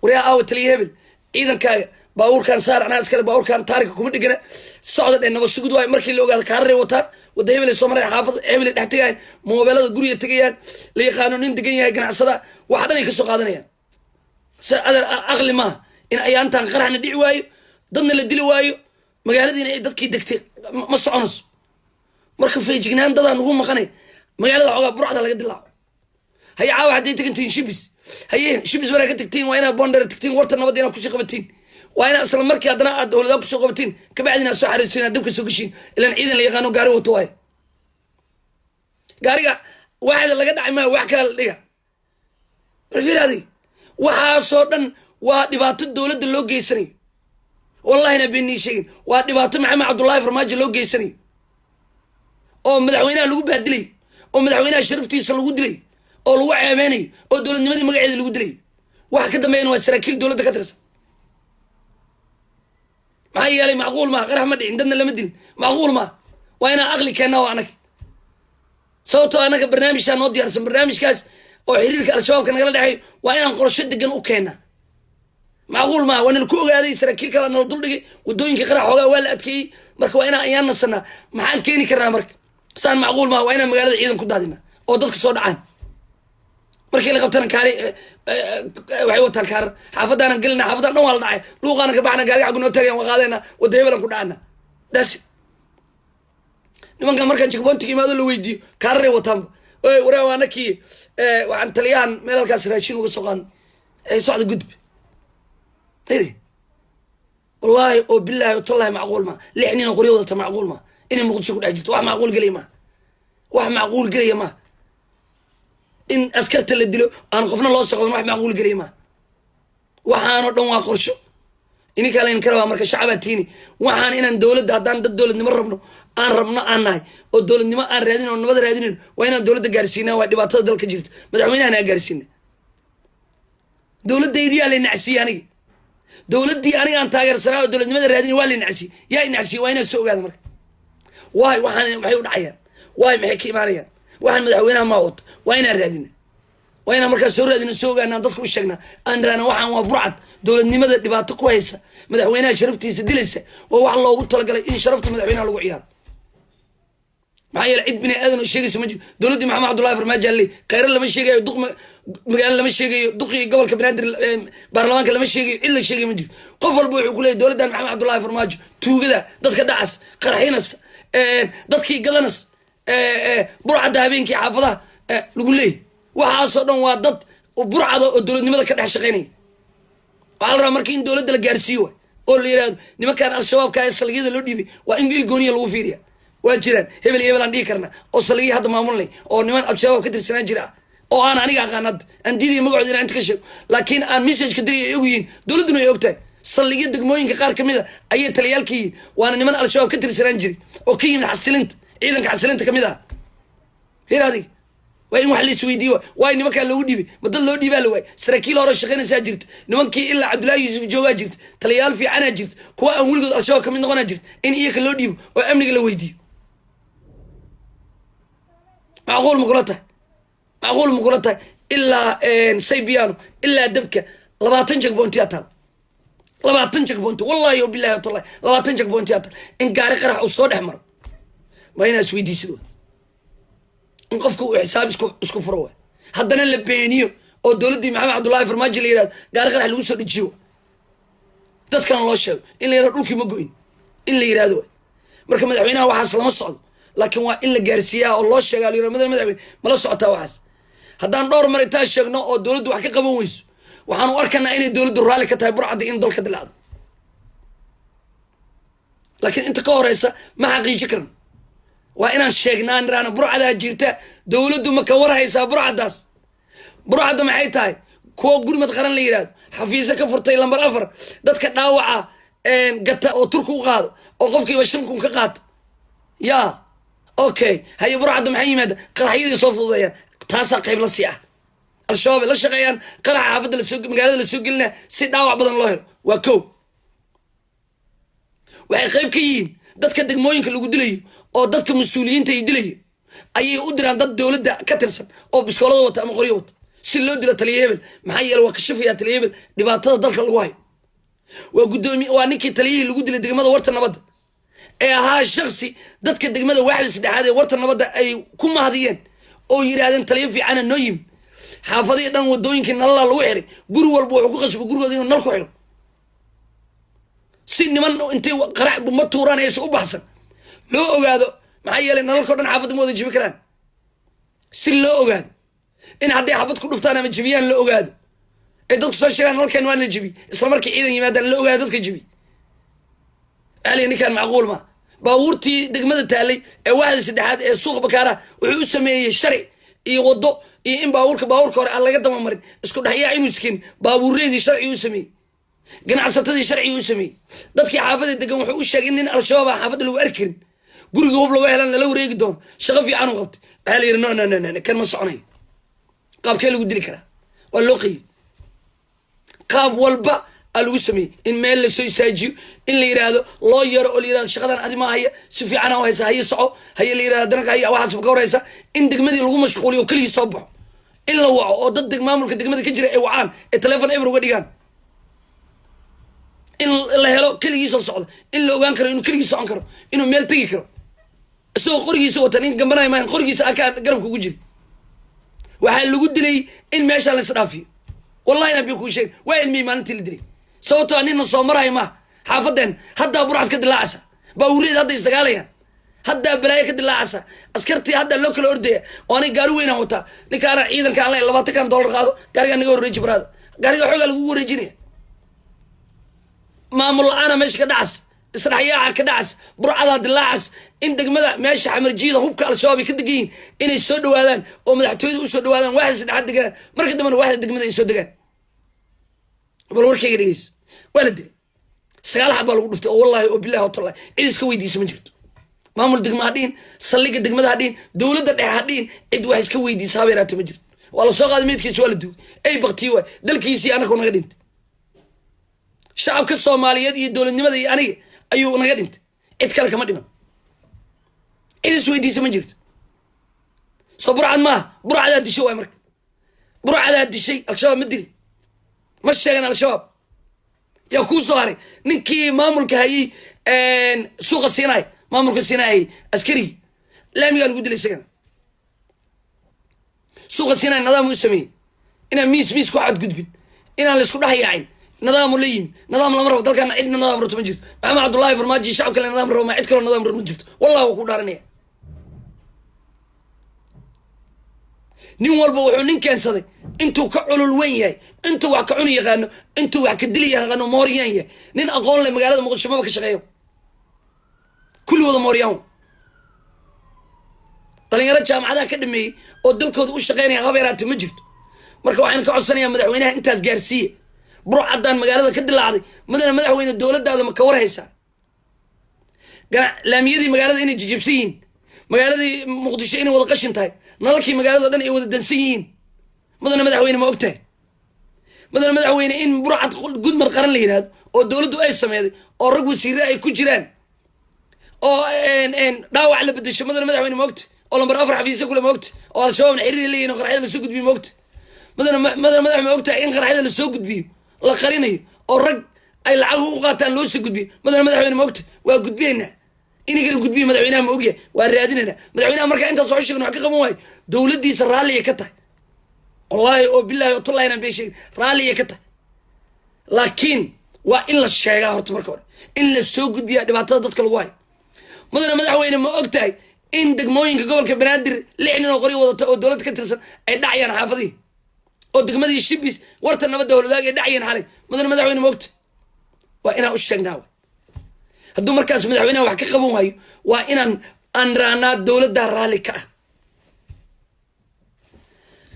waryaa aawa taliya hebel ciidankaaga baabuurkan saar anaa iskale baabuurkan taarika kuma dhigana socda dhe nabad sugud waay markii la ogaado kaararay wataan wada hebelay soo mareen xaafad hebelay dhex tegayaan moobeelada guriga tegayaan la yaqaano nin degan yahay ganacsada waxa dhan ay ka soo qaadanayaan se adeer aqli maaha in ayaantan qaraxna dhici waayo dadna la dili waayo magaaladiina ay dadkii degtay ma soconayso marka feejignaan dadaa nugu maqanay magaalada xoogaa burcda laga dilaaco haye caawa hadday tegantihiin shibis haye shibis maraa ka tagtiin waa inaad bondera tagtiin warta nabad inaad kusii qabatiin waa inaad isla markii haddana aad dowladaha kusoo qabatiin kabacdi inaad soo xariirtiin aad dabka soo gashiin ilaan ciidan la yaqaano gaari wato waayo gaariga waxda laga dhacay maayo wax kala la dhiga marfiiraadi waxaasoo dhan waa dhibaato dowladda loo geysanayo wallahina beenii sheegin waa dhibaato maxamed cabdullaahi farmaajo loo geysanayo oo madaxweynaha lagu baadilayo oo madaxweynaha sharaftiisa lagu dilayo oo lagu ceebeynayo oo dowladnimadii magaceeda lagu dilayo waxa ka dambeeyana waa saraakiil dowladda ka tirsan maxaa yeelay macquul maaha qarax ma dhicin dadna lama dilin macquul maaha waa inaan aqli keennaa waa anaga sababtoo anaga barnaamijkaa noo diyaarsan barnaamijkaas oo xiriirka al-shabaabka nagala dhexeeyo waa inaan qorsho degan u keennaa معقول ما وانا الكوغا هذه سراكيل كلا نردل دقي ودوينك قرا حوغا ولا أدكي مرك وأنا أيام السنة محن كيني كرنا مرك سان معقول ما وأنا مقالة عيدا كدادنا أو ضدك صود عن مركي اللي قبتنا كاري وحيوتها الكار حافظنا قلنا حافظنا نوال نعي لوغانا كبعنا قاعد قلنا تاجي وغادينا ودهيبنا كدانا داس nimanka markaan jikboonti imaado la weydiyo kaarre wataan waraa waana kii waxaan taliyaan meelkaas raashin uga soo qaan ay socdo gudub tiri wallahi oo billahi wallahi macquul ma lixnina qoriyo wada macquul ma inay muqdisho ku dhaajito wax macquul galay ma wax macquul galay ma in askarta la dilo aan qofna loo soo qaban wax macquul galay ma waxaan oo dhan waa qorsho إني كلام كلام مركز شعباتيني وحنا إن الدولة دادان الدولة نمر ربنا أنا والدولة نما أن رادين ونما رادين وين الدولة جالسينها ودبعت الدولة كجرت مدعوين أنا جالسين دولة دي على نعسي يعني دولة دي أنا أن تاجر سراء الدولة نما رادين ولا نعسي يا نعسي وين السوق هذا مركز واي وحنا محيون عيان واي محكي ماليان وحنا مدعوينها موت وين الرادين وين مركز سورة دين السوق أنا ضدك وشجنا أنا وحنا وبرعد دولة نمذا دبعت كويسة مدحوينها شرفتي سدلسة وواحد الله قلت لك إن شرفت مدحوينها لو عيار معايا العيد بني آدم الشيء اسمه دولة دي محمد عبد الله فرماج قال لي خير لما الشيء يدق مقال لما الشيء يدقي قبل كبنادر برلمان لما الشيء إلا الشيء مجي قفل بوي يقول لي دولة محمد عبد الله فرماج تو كذا ضدك دعس قرحينس ضدك قلنس برعد هابين كي حافظها يقول لي وحاصلنا وضد وبرعد الدولة نمذا كده شقيني وعلى مركين دولة الجارسيوة قول لي هذا لما كان الشباب كان يصلي هذا لودي وإنجيل جوني الوفيريا واجران هبل عندي كرنا أصلي هذا ما مولي أو نمان الشباب كتير سنة جرا أو أنا عنيق عقاند أندي مقعدين عند كشف لكن أنا مسج كتير يوين دولة دنيا يوقتها صلي يدك موين كقار كمية أي تليال كي وأنا نمان الشباب كتير سنة جري أوكي من حسلنت إذا كحسلنت كمية هي هذه وين وحلي سويدي وين ما كان لودي بدل لودي بالوي سراكيل ورا شقينا ساجرت نمكي إلا عبد الله يوسف جوجا جرت تليال في عنا جرت كوا أول قد أشوف كم من غنا جرت إن إياك لودي وأمنك لويدي معقول مقولته إلا سيبيانو إلا دبكة لما تنجك بونتياتر لما تنجك بونت والله يو بالله والله لما تنجك بونتياتر إن قارق راح وصود أحمر وين سويدي سوا نقفكوا حساب اسكو فروه حدنا اللي بينيو او دولدي محمد عبد الله فرماج اللي يراد قال خرح لو سو دجيو دad kan loo sheego in la yiraahdo dhulkii ma goyn in la yiraahdo marka madaxweynaha waxa lama socdo laakiin waa in la gaarsiiyaa oo loo sheegaa la madaxweyne ma la socotaa waxaas haddaan dhowr mar inta sheegno oo dawladdu wax ka qaban weyso waxaan u arkanaa inay dawladdu raali ka tahay burcad in dalka dilacdo laakiin inta ka horeysa ma xaqiijin karan وأنا الشيخنا نرانا برعدا جيرتا دولدو مكور هيسا برعداس برعدا معيتاي كو قرمة قرن ليراد حفيزة كفرتي لمبر أفر دادك داوعة قطة أو تركو قاد أو قفكي وشنكم كقاد يا أوكي هاي برعدا محيي ماذا قرحيدي صوفو ضيان تاسا قيب للسياح الشباب لا شغيان قرح حافظ للسوق مقالة للسوق قلنا سي داوع بدن الله وكو وحي قيب كيين dadka degmooyinka lagu dilayo oo dadka mas'uuliyiinta ay dilayo ayay u diraan dad dawladda ka tirsan oo biskoolada wata ama qoriyo wata si loo dilo taliye hebel maxay yeelo waa kashafiya taliye hebel dhibaatada dalka lagu hayo waa gudoomiye waa ninkii taliyihii lagu dilay degmada warta nabadda ee ahaa shakhsi dadka degmada waaxda saddexaad ee warta nabadda ay ku mahadiyeen oo yiraahdeen taliye fiican noo yimid xaafadii dhan wadooyinkii nalala lagu xiray guri walba wuxuu ku qasbay gurigooda inuu nal ku xiro si niman intay qarax buma tuuraan ay soo baxsan loo ogaado maxay yeelay nalalka dhan xaafadda mooda jibi karaan si loo ogaado in haddii xabad ku dhuftaan ama jibiyaan loo ogaado ay dadku soo sheegaan nalalkan waa la jibi isla markii ciidan yimaadaan loo ogaado dadka jibi ali ninkan macquul ma baabuurtii degmada taalay ee waaxda saddexaad ee suuq bakaara wuxuu u sameeyay sharci iyo wado iyo in baabuurka hore aan laga daba marin isku dhaxyaa inuu iskin baabuureedii sharci u sameeyay ganacsatadii sharci u sameeyay dadkii xaafadda degan wuxuu u sheegay in al-shabaab xaafadda lagu arkin guriga hub lagu helan la wareegi doono shaqo fiican u qabtay waxa la yiri no kan ma soconay qaabkee lagu dili karaa waa loo qeeyay qaab walba lagu sameeyay in meel la soo istaajiyo in la yiraahdo loo yaro oo la yiraahdo shaqadan adima haya si fiican oo haysa haya soco haya la yiraahdo danka haya waxaas ka horeysa in degmadii lagu mashquuliyo kaliya soo baxo in la waco oo dad maamulka degmada ka jira ay wacaan ee telefoon eber uga dhigaan in la helo keligiisa socdo in la ogaan karo inuu keligiisa socon karo inuu meel tegi karo isagoo qorigiisa wata nin gambanaya maan qorigiisa akaa garabka ugu jiri waxaa lagu dilay in meesha la isdhaafiyo wallahi nabi ku sheeg waa ilmi maalintii la dilay sababtoo ninna soo maray ma xaafadeen hadda burcad ka dilaacsa baawreed hadda isdagaalayaan hadda balaayo ka dilaacsa askartii hadda loo kala ordaya oo anay gaari weyn aan wata ninkaana ciidanka aan leeyahay $20 qaado gaariga naga wareeji baraada gaariga xoogaa lagu wareejinaya maamul la'aana meesha ka dhacas israaxyaaca ka dhacas burcada dilaacas in degmada meesha xamarjiida hubka al-shabaab ka degayin inay soo dhawaadaan oo madaxtooyada u soo dhawaadaan waaxda saddexaad degaan marka dambana waaxda degmada ay soo degaan bal warkayga dhageys waa la dilay 9 xabaa lagu dhuftay oo wallahi oo billahi wa taala cid iska weydiisa ma jirto maamul degmada hadhiin saldhigga degmada hadhiin dowladda dhexe hadhiin cid wax iska weydiisa habeeraata ma jirto waa la soo qaaday meedkiisa waa la duugay ay baktiyo waay dalkiisii anaka naga dhintay shacabka Soomaaliyeed iyo dowladnimada iyo aniga ayuu naga dhintay cid kale kama dhiman cid is weydiisa ma jirto sabraan ma burcada dishay way marka burcada dishay al-shabaab ma dili ma sheegan al-shabaab yaa ku soo haray ninkii maamulka hayay suuqa Siinay maamulka Siinay askari laamiga lagu dilay isaga suuqa Siinay nidaam uu sameeyay ina miis ku cad gudbin ina la isku dhaxyaacin nidaam la yimi nidaam la marabo dalkan cid nidaam rabto ma jirto maxamed Cabdullaahi Farmaajo shacabka nidaam rabo ma cid kale nidaam rabo ma jirto wallahi ku dhaaranaya nin walba wuxuu nin keensaday intuu ka culul weyn yahay intuu wax ka cuni yaqaano intuu wax ka dili yaqaano mooriyaan yahay nin aqoon leh magaalada Muqdisho ma ka shaqeeyo kulli wada mooriyaan dhalinyaro jaamacadaha ka dhameeyay oo dalkooda u shaqeynaya habeeraata ma jirto marka waxaan ka codsanayaa madaxweynaha intaas gaarsiiye burcadan magaalada ka dilaacday madaxweyne dowladdaada ma ka war haysaa laamiyadii magaalada inay jijibsan yihiin magaaladii Muqdisho inay wada qashin tahay nalalkii magaalada dhan ay wada dansan yihiin madaxweyne ma ogtahay madaxweyne in burcad gudmar qaran la yiraahdo oo dowladdu ay sameeyday oo rag wasiirada ay ku jiraan oo dhaawac la bedesho madaxweyne ma ogtahay oo lambar 4 xafiis kula ma ogtahay oo al-shabaab xiriir leeyahay qaraxyada la soo gudbiyo ma ogtahay madaxweyne ma ogtahay in qaraxyada la soo gudbiyo la qarinayo oo rag ay lacag u qaataan loo soo gudbiyo madaxweyne ma ogtahay waa gudbiyayna iniga gudbiyo madaxweynaha ma ogyahay waa raadinayna madaxweynaha marka inta soo sheegno wax ka qaban way dowladdiisa raaliye ka tahay wallahi oo billahi oo tallaayna beeshay raaliye ka tahay laakiin waa in la sheegaa horta marka hore in la soo gudbiyo dhibaatada dadka lagu hayo madaxweyne ma ogtahay in degmooyinka gobolka Banaadir 6 nin oo qori wadata oo dowladda ka tirsan ay dhacayaan xaafadii oo degmadii Shibis warta nabadda howladaag ay dhacayaan xalay madaxweyne ma ogtahay waa inaan u sheegnaa hadduu markaas madaxweynaha wax ka qaban waayo waa inaan aan raanaa dowladda raali ka ah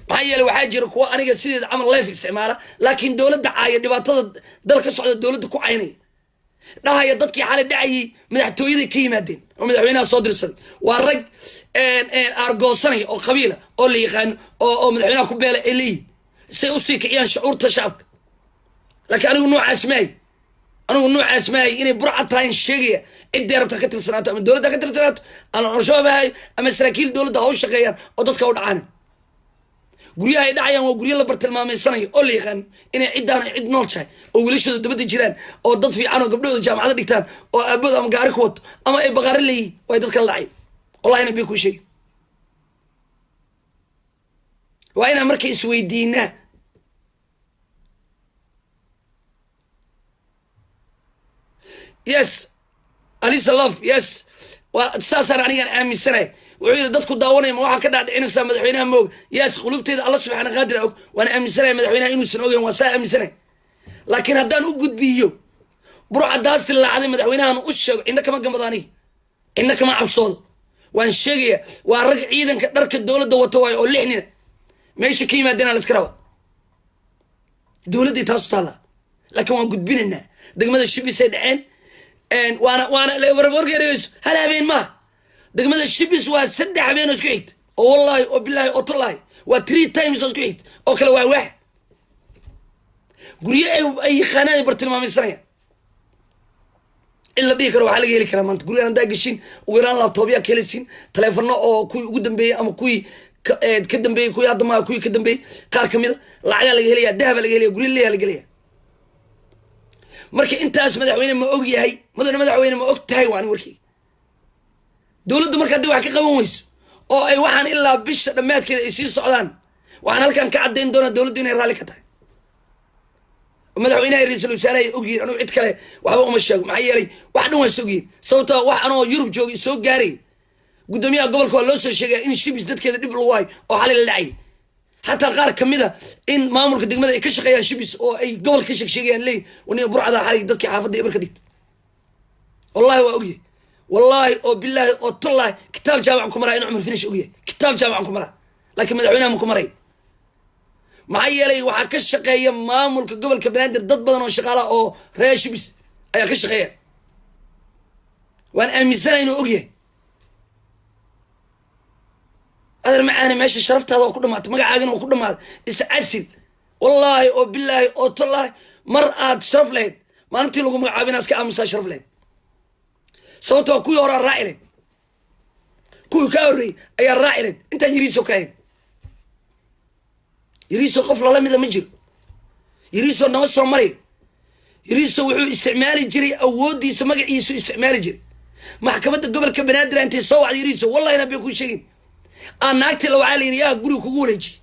maxaa yeelay waxaa jira kuwa aniga sideeda camal leef isticmaala laakiin dowladda caaya dhibaatada dalka socda dowladda ku caynaya dhahaya dadkii xalay dhacayay madaxtooyada ka yimaadeen oo madaxweynaha soo dirsaday waa rag argoosanaya oo qabiila oo la yaqaano oo madaxweynaha ku beela ay leeyihin say u sii kiciyaan shucuurta shacabka laakiin anigu noocaas maay inay burcad tahay sheegaya ciddii rabta ka tirsanaato ama dowladda ka tirsanaato ama al-shabaab ahay ama saraakiil dowladda ha u shaqeeyaan oo dadka u dhacaan guryaha ay dhacayaan waa guryo la bartilmaameysanayo oo la yaqaano inay ciddaan cid nool tahay oo wiilashooda dabadda jiraan oo dad fiican oo gabdhooda jaamacada dhigtaan oo aabooda ama gaari ku wato ama ay baqaaro leeyihin way dadka la dhacay wallahi nabi ku sheegay waa inaan marka isweydiinaa yes alisa love yes waa saasaan anigan aaminsanay wuxuu yidhi dadku daawanaya ma waxaa ka dhaadhicinaysaa madaxweynaha ma og yes qulubteeda alla subxaana qaadir og waan aaminsanaya madaxweynaha inuusan ogeyn waa saa aaminsanay laakiin haddaan u gudbiyo burcadaas dilaacday madaxweynahan u sheego cidna kama gambada aniga cidna kama cabsoodo waan sheegaya waa rag ciidanka dharka dowladda wato waayo oo 6 nina meesha ka yimaadeen la iska raba dowladdii taas u taallaa laakiin waan gudbinaynaa degmada Shibis ay dhaceen وانا wargeereeyso hal habeen ma degmada Shibis waa 3 habeen isku xigta oo wallahi oo billahi oo tallahi waa 3 times isku xigta oo kala waa wax guriye ay khanaay bartilmaameysanayaa illa dhigi karo waxa laga heli karaa maanta guriga aan gashin ugu yaraan laptopya kaleesin telefono oo kuwi ugu dambeeyay ama kuwi ka dambeeyay kuwi hadda ma kuwi ka dambeeyay qaar kamid lacag laga helayaa dahab laga helayaa guriye laga helayaa marka intaas madaxweyne ma og yahay madaxweyne ma og tahay waan warkii dowladdu marka hadii wax ka qaban weyso oo ay waxaan ilaa bisha dhamaadkeeda ay sii socdaan waxaan halkan ka cadeyn doonaa dowladdu inay raali ka tahay madaxweynaha ra'iisul wasaaraha ogyiin anuu cid kale waxba uma sheego maxaa yeelay wax dhan waa sogyiin sababtoo wax anoo Yurub joogi soo gaaray gudoomiyaha gobolka waa loo soo sheegay in shibis dadkeeda dhib lagu hay oo xalay la dhacay حتى القار كميدا إن مامور كدقمدا يكشقيان شبيس أو أي قبل كشقيان لي وني برعدا حالي دتك حافظ يبرك ديت والله وأوجي والله أو بالله أو تالله كتاب جامعكم مرة إنه عمر فينيش أوجي كتاب جامعكم مرة لكن مدعونا منكم مرة معي لي وحكشقيان مامور قبل كبنادر ضد بدن وشغالة أو ريا شبيس أي كشقيان وأنا أمسنا إنه أوجي أنا معانا ماشي شرفت هذا وكل ما تمجع عاجن وكل ما إسعسل والله أو بالله أو تالله مرأة شرف لين ما أنت لو مجع عابين أسكع مستشرف لين صوته كوي ورا الرائلة كوي كاوري أي الرائلة أنت يريسو كاين يريسو قفل الله ماذا مجر يريسو نوصل مري يريسو استعمال جري أو ودي سمجع يسو استعمال جري محكمة قبل كبنادر أنت صوع يريسو والله أنا بيكون شيء أنا ناكتي لو علي يا جوري كوريجي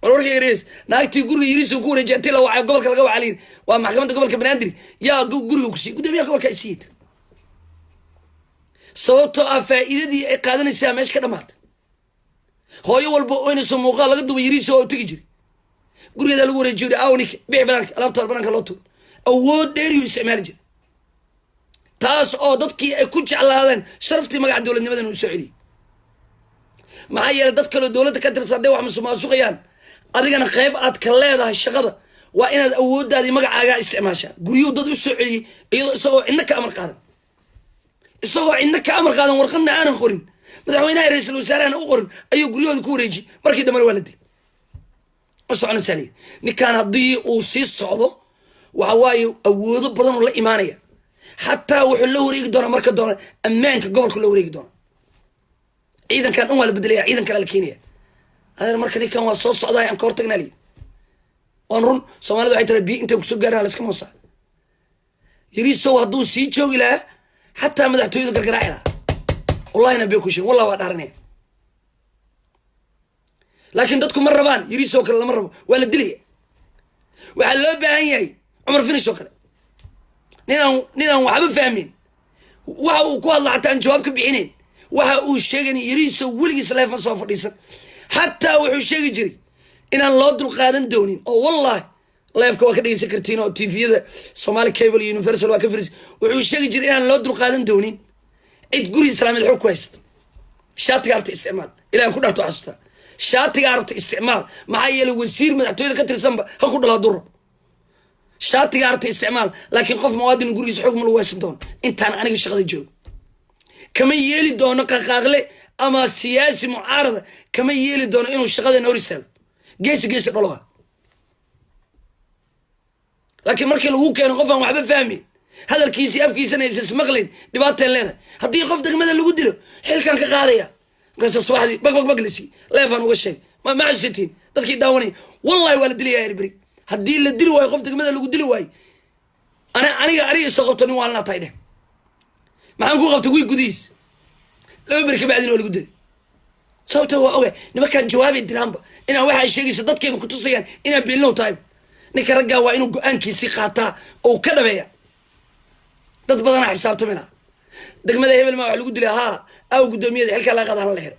والورك يريس ناكتي جوري يريس وكوريجي أنت لو قبل كلقوا علي ومحكمة قبل كبنادري يا جوري كسي قدام يا قبل كيسيد صوت فائدة دي قادنا السامش كده مات هو يول بوين سموقا لقدو يريس أو تيجي جوري ده الوري جوري أونيك بيع بنك لا بطل بنك لوتو أو ديري استعمال جد تاس أو ضدك كنت على هذا شرفتي ما قاعد دولة نمدن السعودي معايا dadka kale dawladda ka tirsaday wax musuqmaasuqayaan adigana qayb aad ka leedahay shaqada waa inaad awoodaadi magacaaga isticmaashaa guriyo dad u socodiyay iyadoo isagoo inna ka amar qaadan warqadna aanan qorin madaxweynaha ra'iisul wasaaraha u qorin ayuu guriyooda ku wareeji markii dambe waa la dilay asocona saliid ninkan hadii uu sii socdo waxa waayo awoodo badan oo la iimaanaya hatta wuxuu la wareegi doonaa marka doona ammaanka gobolka la wareegi doonaa إذا كان أول بدلية إذا كان الكينيا هذا المركز كان وصوص صعداء عن كورتنا لي ونرون سمعنا ذو عيتر بي أنت بسوق جارنا لسه كم صار يريد سو هدو سيد شو إلى حتى مدح تويد كرجراعنا والله أنا بيكوش والله وادارني لكن دتكم مرة بان يريد سو كلا مرة ولا دلية وعلى بعيني عمر فيني شكر نينا وحبب فاهمين وقال الله حتى أن جوابك بعينين waxa uu sheegay yiriiso wiligiis leefan soo fadhiisan hatta wuxuu sheegi jiray inaan loo dul qaadan doonin oo wallahi leefka waa ka dhigaysan kartiin oo TV-yada Somali Cable Universal waa ka firis wuxuu sheegi jiray inaan loo dul qaadan doonin cid guri islaamid xog ku haysta shaatiga arta isticmaal ilaa ku dhaafto xasuusta shaatiga arta isticmaal maxaa yeelay wasiir madaxtooyada ka tirsanba ha ku dhala dur shaatiga arta isticmaal laakiin qof muwaadin gurigiisa xog ma loo waysan doon intaan aniga shaqada joogo كما يلي دون قاقله أما سياسي معارضة كما يلي دون إنه الشغل نورستان جيس قلوها لكن مركي لو كانوا قفا وحبا فاهمين هذا الكيسي أف كيسنا يسس مغلين دبات لنا هدي قف دغمدا اللي قدره حيل كان كقاريا قص صواحدي بق لسي لا يفهم وشي ما عشتين dadkii daawani wallahi wala dilay ay bari hadii la dili way qof degmada lagu dili way aniga soo qabtani waan la taayde maxaan ku qabtay way gudiis loo barka baadin oo lagu dilay sababta waa oge nimankan jawaabi diraanba ina waxa sheegaysa dadkeena ku tusayaan ina biilno taayb ninka ragga waa inuu go'aankiisi qaataa oo ka dhabeeya dad badan xisaabtamina degmada hebel ma wax lagu dilay aw gudoomiyada xilka la qadan la xiro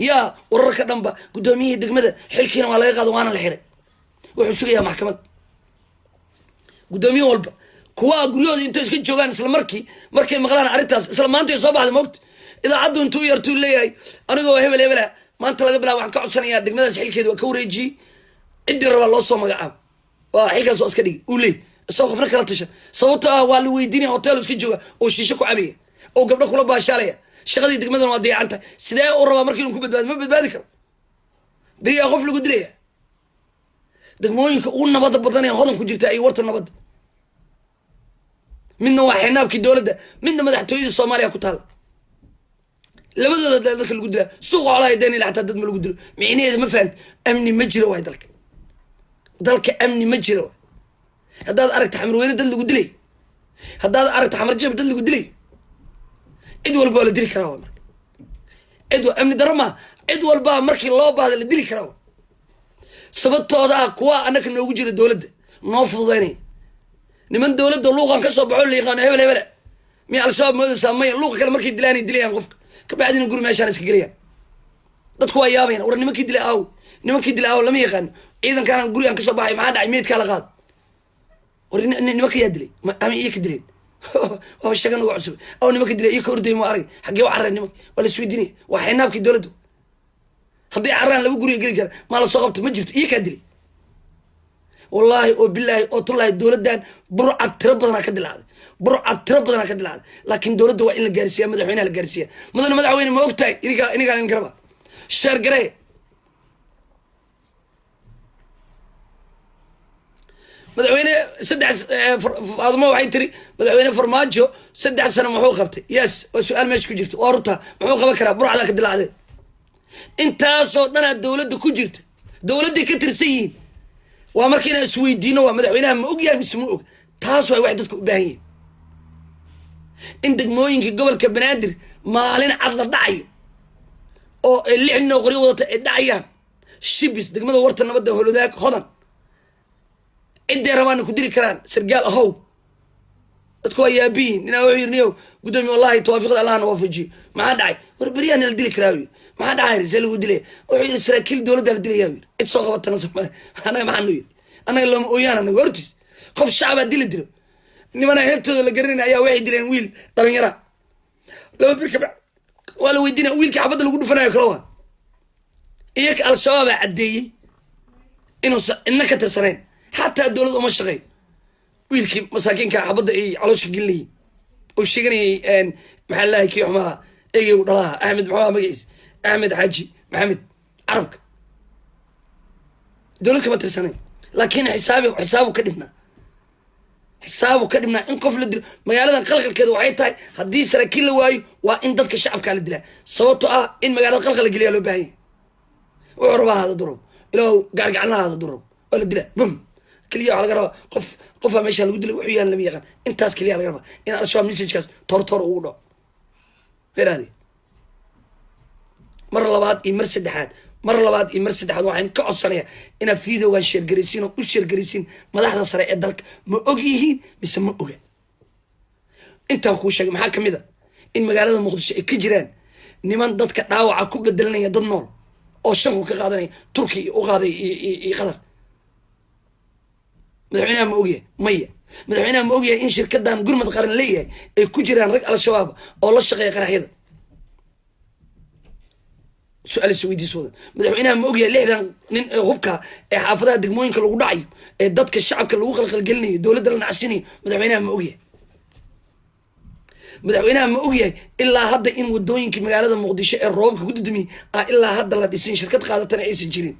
يا ورك دنبا قدوميه دغمده خلكينا waa laga qaado waana la xiray wuxuu sugayaa maxkamad gudoomiye walba kuwa guriyooda inta iska joogan isla markay maqlaan arintaas isla maanta soo baxday moogta idaacadu intuu yartuu leeyahay anigoo hebel maanta laga bilaabo waxaan ka codsanayaa degmadaas xilkeeda waa ka wareeji cid raba loo soo magacaabo waa xilkaas oo iska dhig uu leey soo qofna kala tasha sababta waa la weydiinay hotel iska jooga oo shiisho ku cabiya oo gabdho kula baashaalaya shaqadii degmadan waa diyaacanta sidee u raba markii uu ku badbaado ma badbaadi karo biya qof lagu dilaya degmooyinka ugu nabad badan ee hodan ku jirta ay warta nabad midna waa xinaabkii dawladda midna madaxtooyada Soomaaliya ku taal labadooda dadka lagu dilaa suuq xoolaha deyn ila xataa dad ma lagu dilo micneheedu ma fahant amni ma jiro way dalka amni ma jiro haddaad aragta xamar weyne dad lagu dilay haddaad aragta xamar jab dad lagu dilay cid walba waa la dili karaa marka cid amni daro ma cid walba markii loo baahda la dili karaa sababtooda kuwa annaka noogu jira dowladda noo fududaynaya niman dowladda luuqan ka soo baxo la yaqaano hebel hebel miya al-shabaab moodaysaa maya luuqa kale markay dilaanay dilayaan qofka kabacdina guri meeshaan iska gelayaan dadku waa yaabayaan war nimankii dilay aaw lama yaqaano ciidankaan gurigaan kasoo baxay maxaa dhacay meydkaa la qaad war nimanka yaa dilay ama iyo ka dileen waaba shagan uga cusub aw nimanka dilay iyo ka orday ma arag xaggee u carreen nimanka waa la isweydiinaya waa xaynaabkii dowladdu haddii carraan laba guriga geli kara maa la soo qabto ma jirto iyo kaa dilay wallaahi oo bilaahi oo tullaahi dowladdan burcad tiro badanaa ka dilacday laakiin dowladda waa in la gaarsiiya madaxweynaha la gaarsiiya madaxweyne ma ogtahay inigaa in garaba sheer garee madaxweyne saddex faadmo waxay tiri madaxweyne farmaajo 3 sano muxuu qabtay yes waa su-aal meesha ku jirta waa runta muxuu qaban karaa burcada ka dilacday intaasoo dhanaa dowladda ku jirta dowladday ka tirsan yihiin waa marka inaan isweydiino waa madaxweynaha ma og yahay mise ma og taas waa wax dadka u baahan yihin in degmooyinka gobolka banaadir maalin cad la dhacayo oo ay 6 nin oo qoryo wadata ay dhacayaan shibis degmada warta nabadda holodaag hodan ciddee rabaana ku diri karaan sargaal ahow dadku waa yaabiyiin ninaa wuxuu yiri niyow gudoomiye wallahi tawaafiqda allahna waafajiyo maxaa dhacay war beriyaana la dili karaa maxaa dhacay risee lagu dilay wuxuu yiri saraakiil dowladda la dilaya cid soo qabatana somale anaga maxaa noo yiri anaga looma ooyaan anaga hortiis qof shacabaa dilo nimana heebtooda la garanayna ayaa waxay dileen wiil dhalinyara laba bir kabacdi waa la weydiinaya wiilkii xabadda lagu dhufanayo kala waa iyaka al-shabaabaa caddeeyey inuusan ina ka tirsanayn xataa dowlad uma shaqeey wiilkii masaakiinka xabadda ay caloosha gelinayay oo sheeganayay maxaa lalahay kii xumaha eegew dhalaha axmed maxaa magaciisa axmed xaaji maxamed carabka dowlad kama tirsanayn laakiin xisaabu ka dhibnaa in qof la dilo magaaladan qalqalkeeda waxay tahay haddii saraakiil la waayo waa in dadka shacabkaa la dilaa sababto ah in magaalada qalqal la geliyaa loo baahan yahay wuxuu rabaa hada durow ilaa gaargacanlaha hada durow oo la dilaa bum keliya waxaa laga rabaa qofaa meeshaa lagu dilay wuxuu yahan lama yaqaan intaas keliya laga rabaa in al-shabaab messagekaas toor ugu dhaco heraade mar labaad iyo mar saddexaad waxaan ka codsanayaa inaad videogan sheergaraysiin oo u sheergaraysiin madaxda sare ee dalka ma og yihiin mise ma oga intaan kuu sheegay maxaa kamid a in magaalada muqdisho ay ka jiraan niman dadka dhaawaca ku bedelanaya dad nool oo shanku ka qaadanaya turkiya u qaaday iyo qatar madaxweynaha ma ogyahay maya madaxweynaha ma ogyahay in shirkadan gurmad qaran leeyahay ay ku jiraan rag al-shabaab oo la shaqeeya qaraxyada su-aal isweydiis wada madaxweynaha ma ogyahay 6 nin ee hubka ee xaafadaha degmooyinka lagu dhacayo ee dadka shacabka lagu qalqalgelinayo dowladda la nacsinayo madaxweynaha ma ogyahay ma ogyahay ilaa hadda in wadooyinkii magaalada muqdisho ee roobabka ku dudumiyey ilaa hadda la dhisin shirkad qaadatana aysan jirin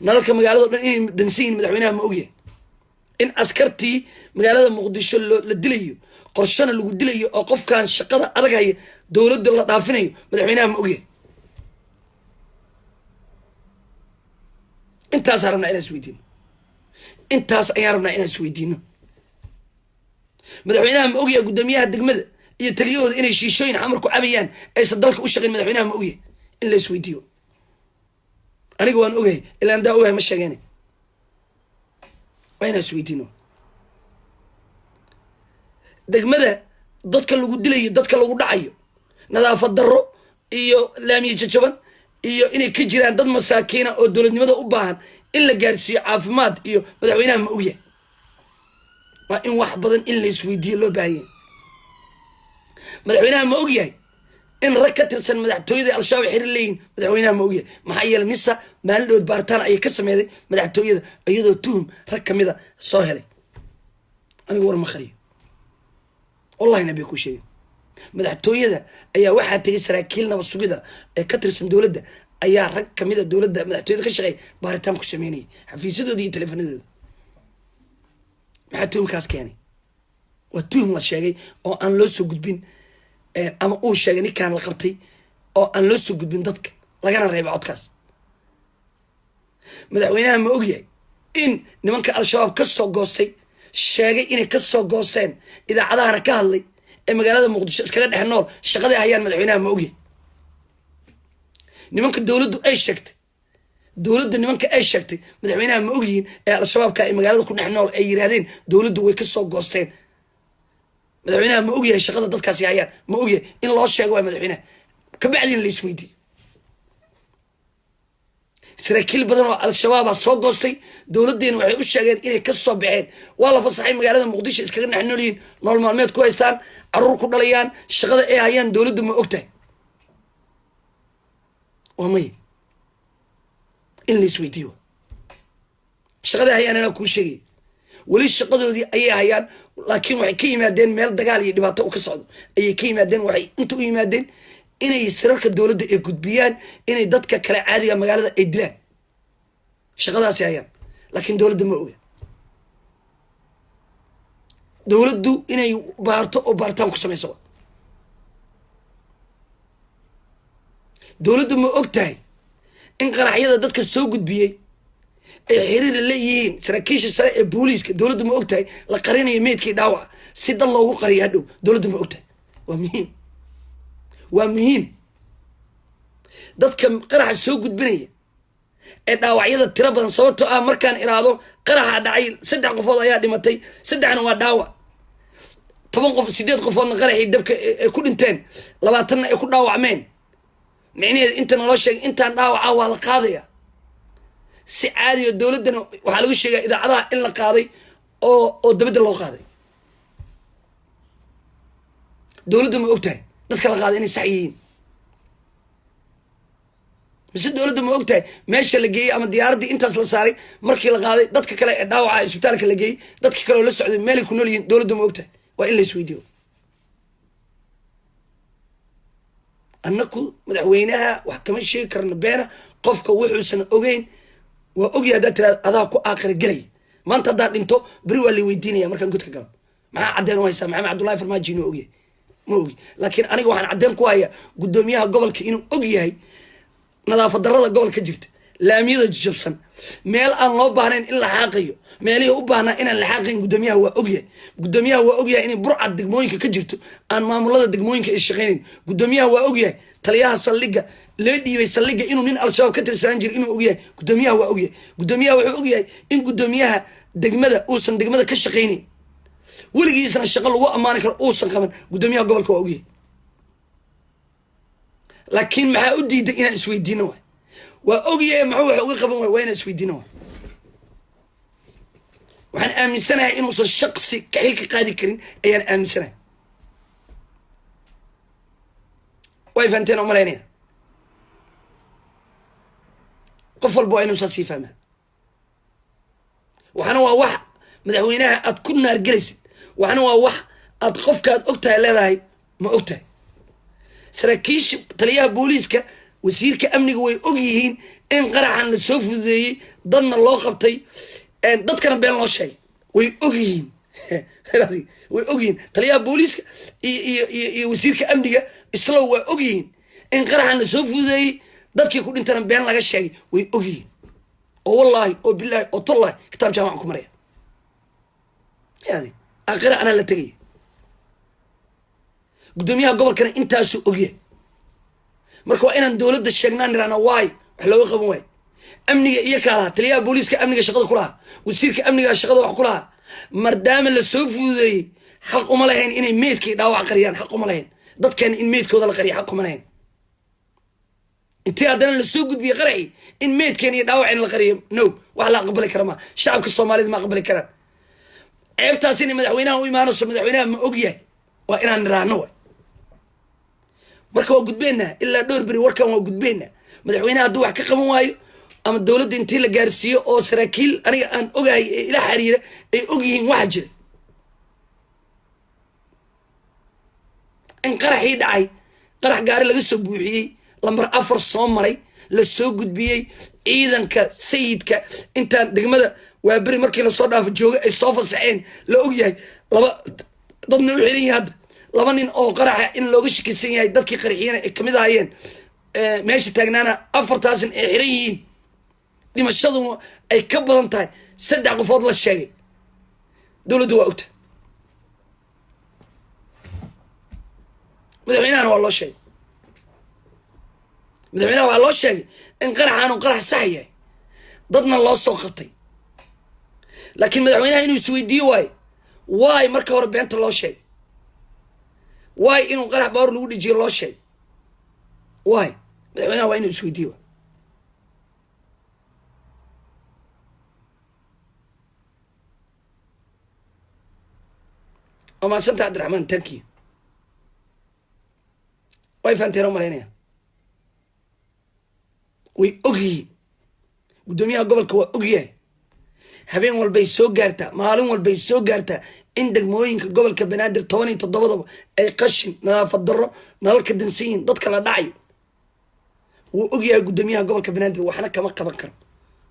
nalalka magaalado dhan inay dansan yihin madaxweynaha ma ogyahay in askartii magaalada muqdisho la dilayo qorshana lagu dilayo oo qofkan shaqada adag haya dowladda la dhaafinayo madaxweynaha ma ogyahay intaas ayaan rabnaa inaan isweydiino madaxweynaha ma ogyahay guddoomiyaha degmada iyo taliyahooda inay shiishooyin xamar ku cabayaan aysan dalka u shaqeyn madaxweynaha ma ogyahay in la isweydiiyo aniga waan ogahay ilaa andaa ogahay ma sheegeen waa inaan isweydiino degmada dadka lagu dilayo dadka lagu dhacayo nadaafad darro iyo laamiye jajaban iyo inay ka jiraan dad masaakiina oo dowladnimada u baahan in la gaarsiiyo caafimaad iyo madaxweynaha ma ogyahay waa in wax badan in la isweydiiyo loo baahan yahay madaxweynaha ma ogyahay in rag ka tirsan madaxtooyada al-shabaab xiri leeyihin madaxweynaha ma ogyahay maxaa yeelay nisa maalin dhood baaritaan ayay ka sameeday madaxtooyada iyadoo tuhum rag kamida soo helay anigu war ma qariyo wallahi nabi ku sheegay madaxtooyada ayaa waxaa tegay saraakiil nabad sugida ee ka tirsan dowladda ayaa rag kamida dowladda madaxtooyada ka shaqeey baaritaan ku sameynayay xafiisyadooda iyo teleefanadooda maxaa tuhumkaas keenay waa tuhum la sheegay oo aan loo soo gudbin ama uu sheegay ninkaan la qabtay oo aan loo soo gudbin dadka lagana reebay codkaas madaxweynaha ma ogyahay in nimanka al-shabaab ka soo goostay sheegay inay ka soo goosteen idaacadahana ka hadlay ee magaalada muqdisho iskaga dhex nool shaqaday hayaan madaxweynaha ma ogyahay nimanka dowladdu ay sheegtay dowladda nimanka ay sheegtay madaxweynaha ma ogyihiin ee al-shabaabka ay magaalada ku dhex nool ay yiraahdeen dowladdu way ka soo goosteen madaxweynaha ma ogyahay shaqada dadkaasi hayaan ma ogyahay in loo sheego waa madaxweynaha kabacdiina la isweydiiyo saraakiil badan oo al-shabaaba soo goostay dowladdeena waxay u sheegeen inay ka soo baxeen waa la fasaxay magaalada muqdisho iskaga dhex nool yihiin nool maalmeed ku haystaan caruur ku dhalayaan shaqada ay hayaan dowladdu ma ogtahay waa may in la isweydiiyo shaqada hayaan anaa kuu sheegay weli shaqadoodii ayay hayaan laakiin waxay ka yimaadeen meel dagaal iyo dhibaato u ka socdo ayay ka yimaadeen waxay inta u yimaadeen inay sirarka dowladda ay gudbiyaan inay dadka kale caadiga magaalada ay dilaan shaqadaasi hayaan laakiin dowladda ma oga dowladdu inay baarto oo baaritaan ku samayso dowladdu ma og tahay in qaraxyada dadka soo gudbiyey ay xiriir leeyihiin saraakiisha sare ee booliiska dowladdu ma og tahay la qarinayo meydkii dhaawaca si dad loogu qariyo hadhow dowladdu ma og tahay waa muhiim waa muhiim dadka qaraxa soo gudbinaya ee dhaawacyada tiro badan sababtoo ah markaan iraado qaraxa dhacay 3 qofood ayaa dhimatay 3na waa dhaawac 10 qof 8 qofoodna qaraxii dabka ay ku dhinteen 20na ay ku dhaawacmeen micnaheedu inta naloo sheegay intaan dhaawaca waa la qaadaya si caadi ah dowladana waxaa lagu sheegay idaacadaha in la qaaday oo dabada loo qaaday dowladda ma ogtahay dadka la qaaday inay sax yihiin mise dowladda ma ogtahay meesha la geeyey ama diyaaraddii intaas la saaray markii la qaaday dadka kale ee dhaawaca isbitaalka la geeyey dadka kale oo la socday meelay ku nool yihiin dowladda ma ogtahay waa in la isweydiiyo annaku madaxweynaha wax kama sheegi karno beena qofka wuxuusan ogeyn waa ogyahay haddaad tiraada adaa ku aakhira gelaya maanta haddaad dhinto beri waa la weydiinaya markaan godka galo maxaa caddeen u haysaa maxamed cabdullahi farmaajo inuu ogyahay ma ogi laakiin aniga waxaan caddeen ku hayaa guddoomiyaha gobolka inuu og yahay nadaafad darrada gobolka jirta laamiyada jabsan meel aan loo baahnayn in la xaaqayo meelihii u baahnaa inaan la xaaqayn guddoomiyaha waa ogyahay guddoomiyaha waa ogyahay inay burcad degmooyinka ka jirto aan maamulada degmooyinka ay shaqaynayn guddoomiyaha waa ogyahay taliyaha saldhigga lee dhiibay saldhigga inuu nin al-shabaab ka tirsanaan jiro inuu ogyahay guddoomiyaha waa ogyahay guddoomiyaha wuxuu ogyahay in guddoomiyaha degmada uusan degmada ka shaqaynayn weligiisna shaqo lagu ammaani karo uusan qaban guddoomiyaha gobolka waa ogyahay laakiin maxaa u diiday inaan isweydiino waay waa ogyahay maxuu wax uga qaban waay waa inaan isweydiino waay waxaan aaminsanahay inuusan shaqsi kaxil ka qaadi karin ayaan aaminsanahay way fahanteen oo malaynaya qof walba waa inuusan sii fahmaa waxaana waa wax madaxweynaha aad ku naargelaysid waxaana waa wax aad qofkaad ogtahay leedahay ma ogtahay saraakiisha taliyaha booliiska wasiirka amniga way og yihiin in qaraxan la soo fududeeyey dadna loo qabtay dadkana been loo sheegay way og yihiin way og yihiin taliyaha booliiska iyo wasiirka amniga isla waa og yihiin in qaraxan la soo fududeeyey dadkii ku dhintana been laga sheegay way og yihiin oo wallaahi oo bilaahi oo tallahi kitaab jaamaca ku maraya aakhira anaa la tegaya guddoomiyaha gobolkana intaasuu ogyahay marka waa inaan dowladda sheegnaan niraana waay wax looga qaban waayo amniga iyo kaa lahaa taliyaha booliiska amniga shaqada ku lahaa wasiirka amniga shaqada wax ku lahaa maadaama la soo fududeeyey xaq uma lahayn inay meydkay dhaawac qariyaan xaq uma lahayn dadkeena in meydkooda la qariya xaq uma lahayn intii haddana la soo gudbiyey qaraxi in meydkeena iyo dhaawaceen la qariyo no wax la aqbali kara maa shacabka soomaalida ma aqbali karaan ceebtaas inay madaxweynaha u imaanayso madaxweynaha ma og yahay waa inaan niraano waay marka waa gudbeynaa ilaa dhowr beri warkan waa gudbeynaa madaxweynaha hadduu wax ka qaban waayo ama dowladda intii la gaarsiiyo oo saraakiil aniga aan ogahay ee ila xiriira ay og yihiin waxa jira in qaraxii dhacay qarax gaari laga soo buuxiyey lambar 4 soo maray la soo gudbiyey ciidanka sayidka intaan degmada waa beri markii lasoo dhaafo jooga ay soo fasaxeen la og yahay laba dadna u xiran yahay hadda laba nin oo qaraxa in looga shakisan yahay dadkii qaraxiyana ay kamid ahayeen meesha taagnaana 4taasan ay xiran yihiin dhimashadu ay ka badan tahay 3 qofood la sheegay dowladdu waa ogta madaxweynaha waa loo sheegay madaxweynaha waa loo sheegay in qaraxaanu qarax sax yahay dadna loo soo qabtay laakiin madaxweynaha inuu isweydiiyo waay marka hore beenta loo sheegay waay inuu qarax baawar lagu dhijiyo loo sheegay waay madaxweynaha waa inuu isweydiiyo وما سنت عبد الرحمن تنكي وايف انت رمى لنا وي اوغي قدوميها قبل كوا اوغي هبين والبي سو غارتا مالين والبي سو غارتا ان دغموينك قبل كبنادر 17 اي قشن نافه درو نالك دنسين دد كلا دحاي و اوغي قدوميها قبل كبنادر waxna kama qaban karo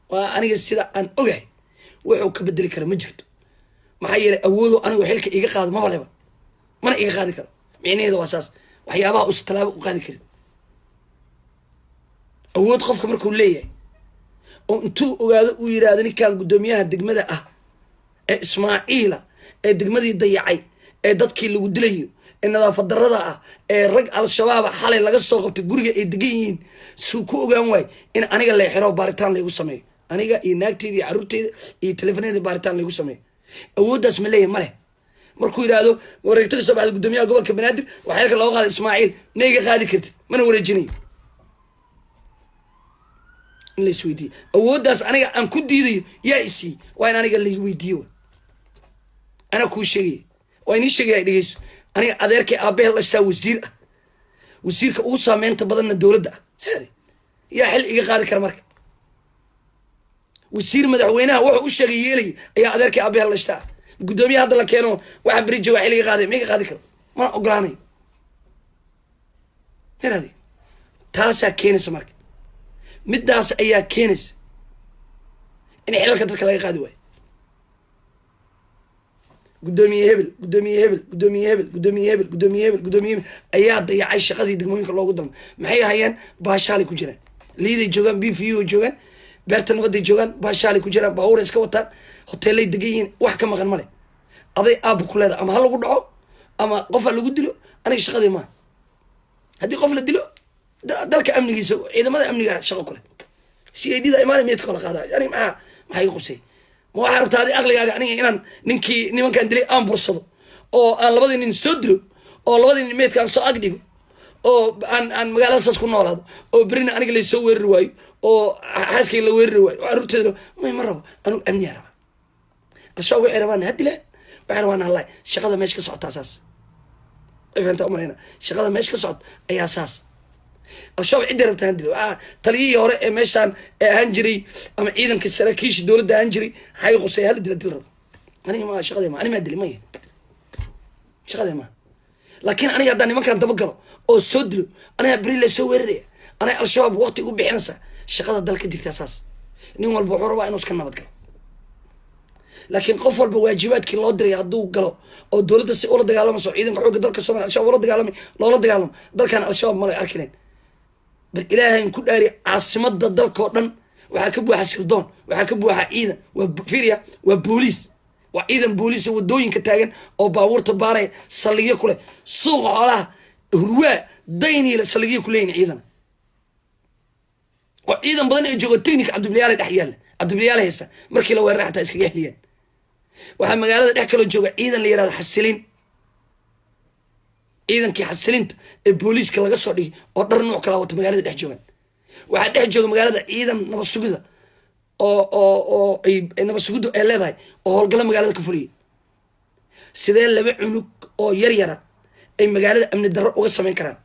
waa aniga sida aan ogahay wuxuu ka bedeli kara ma jirto maxay yeelay awoodo anigu xilka iga qaad ma baleba mana iga qaadi karo micneedu waa saas waxyaabaha uu talaabo u qaadi karo awood qofka markuu leeyahay oo intuu ogaado uu yiraahdo ninkan gudoomiyaha degmada ah ee Ismaaciila ee degmadii dayacay ee dadkii lagu dilayo ee nadaafad darrada ah ee rag al-shabaab xalay laga soo qabtay guriga ay degan yihiin suu ku ogaan waay in aniga la xiro baaritaan lagu sameeyo aniga iyo naagteedii caruurteeda iyo telefoonada baaritaan lagu sameeyo awoodaas ma leeyahay male markuu yiraahdo wareegtada soo baxday gudoomiyaha gobolka Banaadir waxa xilka loo qaaday Ismaaciil meega qaadi kartid mana wareejinayo in la isweydiiyo awoodaas aniga aan ku diidayo yaa isi waa in aniga la weydiiyo ana ku sheegay waa in sheegay dhigeyso aniga adeerkay aabbe la istaa wasiirka uu saameynta badan dawladda saari yaa xil iga qaadi kara marka wasiir madaxweynaha wuxuu u sheegay yeelay ayaa adeerkay aabbe la istaa gudoomiyaha hadda la keeno waxa bari jooga xil iga qaaday meega qaadi karo ma ogolaanay heraadi taasa keenaysa marka midaas ayaa keenaysa in xilalka dadka laga qaadi waayo gudoomiye hebel ayaa dayacay shaqadii degmooyinka loogu dalmo maxay hayeen baashaalay ku jiraan liiday joogaan BFU joogaan beerta nabaday joogaan baashaalay ku jiraan baawur iska wataan hoteelay degan yihiin wax ka maqan male aday aab ku leedahay ama ha lagu dhaco ama qof lagu dilo aniga shaqadii ma haddii qof la dilo dalka amnigiisa ciidamada amniga shaqo kale CID-da imaan meed kala qaada yani maxay qusay ma waxa rabtaa aqligaaga aniga inaan ninkii nimankan dilay aan bursado oo aan labadii nin soo dilo oo labadii nin meedkaan soo agdhigo oo aan magaalada saas ku noolaado oo berina aniga la soo weerari waayo oo xaaskay la weerari waayo oo arurteedo ma rabo anigu amni raba qashaw waxay rabaan hadila waxay rabaan Allah shaqada meesha ka socota asaas ifanta umarayna shaqada meesha ka socota ayaa asaas al-shabaab cid rabtaan dilo taliyii hore ee meeshan ee ahaan jiray ama ciidanka saraakiisha dawladda ahaan jiray hay qusay hal dil rabo aniga ma shaqadii ma anima dilmay shaqadii ma laakiin aniga hadda nimankan daba galo oo soo dilo aniga abriil la soo weeraray aniga al-shabaab waqti u bixinaysa shaqada dalka digta asaas nin walba wuxuu rabaa inuu iska nabad galo laakiin qof walba waajibaadkii loo diray hadduu galo oo dawladda si ula dagaalamaso ciidanka xoogga dalka Soomaaliya al-shabaab ula dagaalamay loola dagaalamo dalkan al-shabaab ma la arkineen bal ilaahay ku dhaari caasimada dalkoo dhan waxa ka buuxa sirdoon waxa ka buuxa ciidan waa fiiriya waa booliis waa ciidan booliis wadooyinka taagan oo baabuurta baaray saldhigyo kule suuqa xoolaha hurwaa dayniile saldhigyo kuleeyin ciidan waa ciidan badan ee jooga technique Cabdibilaal dhex yaala Cabdibilaal haysta markii la weeraray xataa iska yeeliyeen waxa magaalada dhex kala jooga ciidan la yiraahdo xasilin ciidankii xasilinta ee booliiska laga soo dhigay oo dhar nooc kala wata magaalada dhex joogan waxa dhex jooga magaalada ciidan nabad sugida oo ay nabad sugidu ay leedahay oo howlgala magaalada ka fuliyay sidee laba cunug oo yar ay magaalada amni darro uga sameyn karaan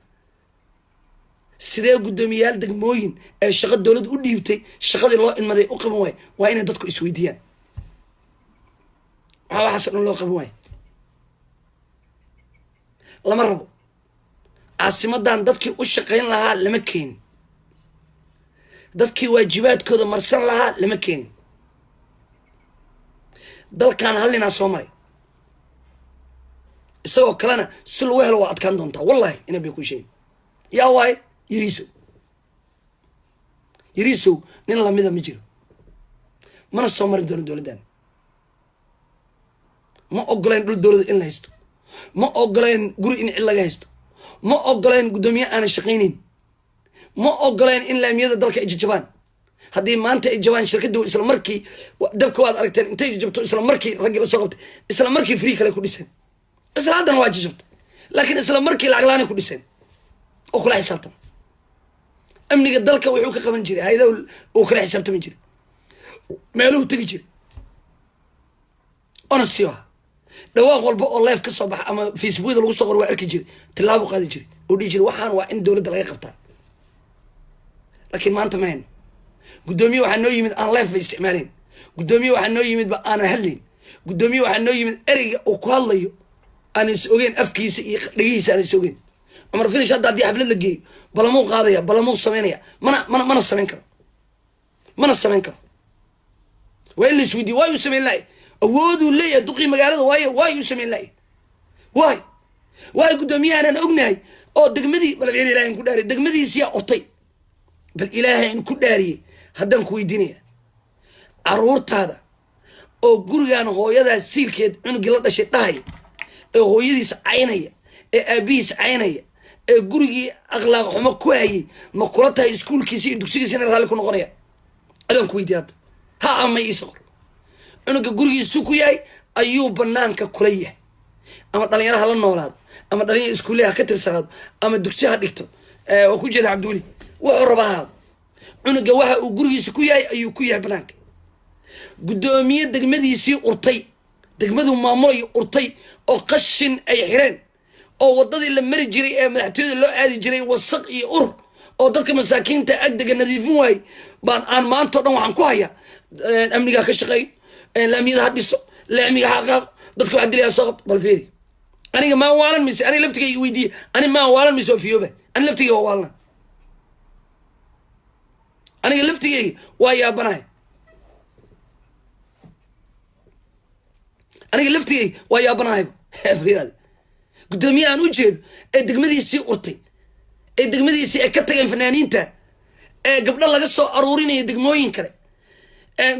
sidee gudoomiyaal degmooyin ee shaqo dawlad u dhiibtay shaqadii loo idmaday u qaban waay waa inay dadku isweydiiyaan waxa xasan loo qaban waay lama rabo caasimadan dadkii u shaqeyn lahaa lama keenin dadkii waajibaadkooda marsan lahaa lama keenin dalkan halina soo maray isagoo kalena si loo helo waa adkaan doontaa wallahi ina bay ku sheegay yaa waay yiriiso nin lamida ma jiro mana soo marin doono dowladdan ma ogolayn dhul dowladda in la haysto ma ogolayn guri in cid laga haysto ma ogolayn guddoomiye aanan shaqaynin ma ogolayn in laamiyada dalka ay jajabaan haddii maanta ay jabaan shirkaddu isla markii dabka waad aragteen intay jabto isla markii raggii la soo qabtay isla markii free kale ku dhiseen isla haddana waa jajabtay laakiin isla markii lacag la'aan ku dhiseen oo kula xisaabtan amniga dalka wuxuu ka qaban jiray hay'adaha uu kala xisaabtami jiray meeluhu tegi jiray honestly dhawaaq walba oo live ka soo baxa ama Facebook lagu soo qoro waa arki jiray tilaabo qaadi jiray oo dhigi jiray waxaan waa in dowladda laga qabtaa laakiin maanta ma hayno guddoomiye waxaa noo yimid aan live ba isticmaalin guddoomiye waxaa noo yimid ba aanan hadlayn guddoomiye waxaa noo yimid ereyga uu ku hadlayo aan is ogeyn afkiisa iyo dhagihiisa aan is ogeyn cumar finish hadda haddii xaflad la geeyo balamuu qaadaya balamuu samaynaya mana samayn karo mana samayn karo waa in la isweydiyo waayuu samayn lahay awooduu leeyahay duqii magaalada waayuu samayn lahay waay guddoomiyahaanaan ognahay oo degmadii bal ilaahay ku dhaariyay degmadiisiyaa otay bal ilaahay in ku dhaariyey haddaan ku weydiinaya caruurtaada oo gurigaan hooyadaas siilkeed cunugii la dhashay dhahaya ee hooyadiis caynaya ee aabihiis caynaya ee gurigii akhlaaq xumo ku hayay ma kula tahay iskuulkiisa iyo dugsigiisa inay raalli ku noqonaya adaan ku weydiiya hadda ha amay iisa qor cunuga gurigiisu ku yahay ayuu banaanka kula yahay ama dhalinyaro ha la noolaado ama dhalinyaro iskuulle ha ka tirsanaado ama dugsi ha dhigto waa ku jeeda cabdiweli wuxuu raba ahaado cunuga waxa uu gurigiisa ku yahay ayuu ku yahay banaanka guddoomiye degmadiisii urtay degmadu maamulayo urtay oo qashin ay xireen oo waddadii la mari jiray ee madaxtooyada loo aadi jiray wasaq iyo ur oo dadka masaakiinta agdega nadiifin waayey baan aan maanta o dhan waxaan ku hayaa amnigaa ka shaqeeyo laamiyada ha dhiso laamiga ha qaaqo dadka waxa dilaya soo qabto bal fiiri aniga maa waalan mise aniga laftigay weydiiye ani maa waalan mise oo fiyooba ani laftigay waa waalna aniga laftigayga waa yaabanahay aniga laftigayga waa yaabanahayba guddoomiye aan u jeedo ee degmadiisii urtay ee degmadiisii ay ka tageen fanaaniinta ee gabdho laga soo aruurinaya degmooyin kale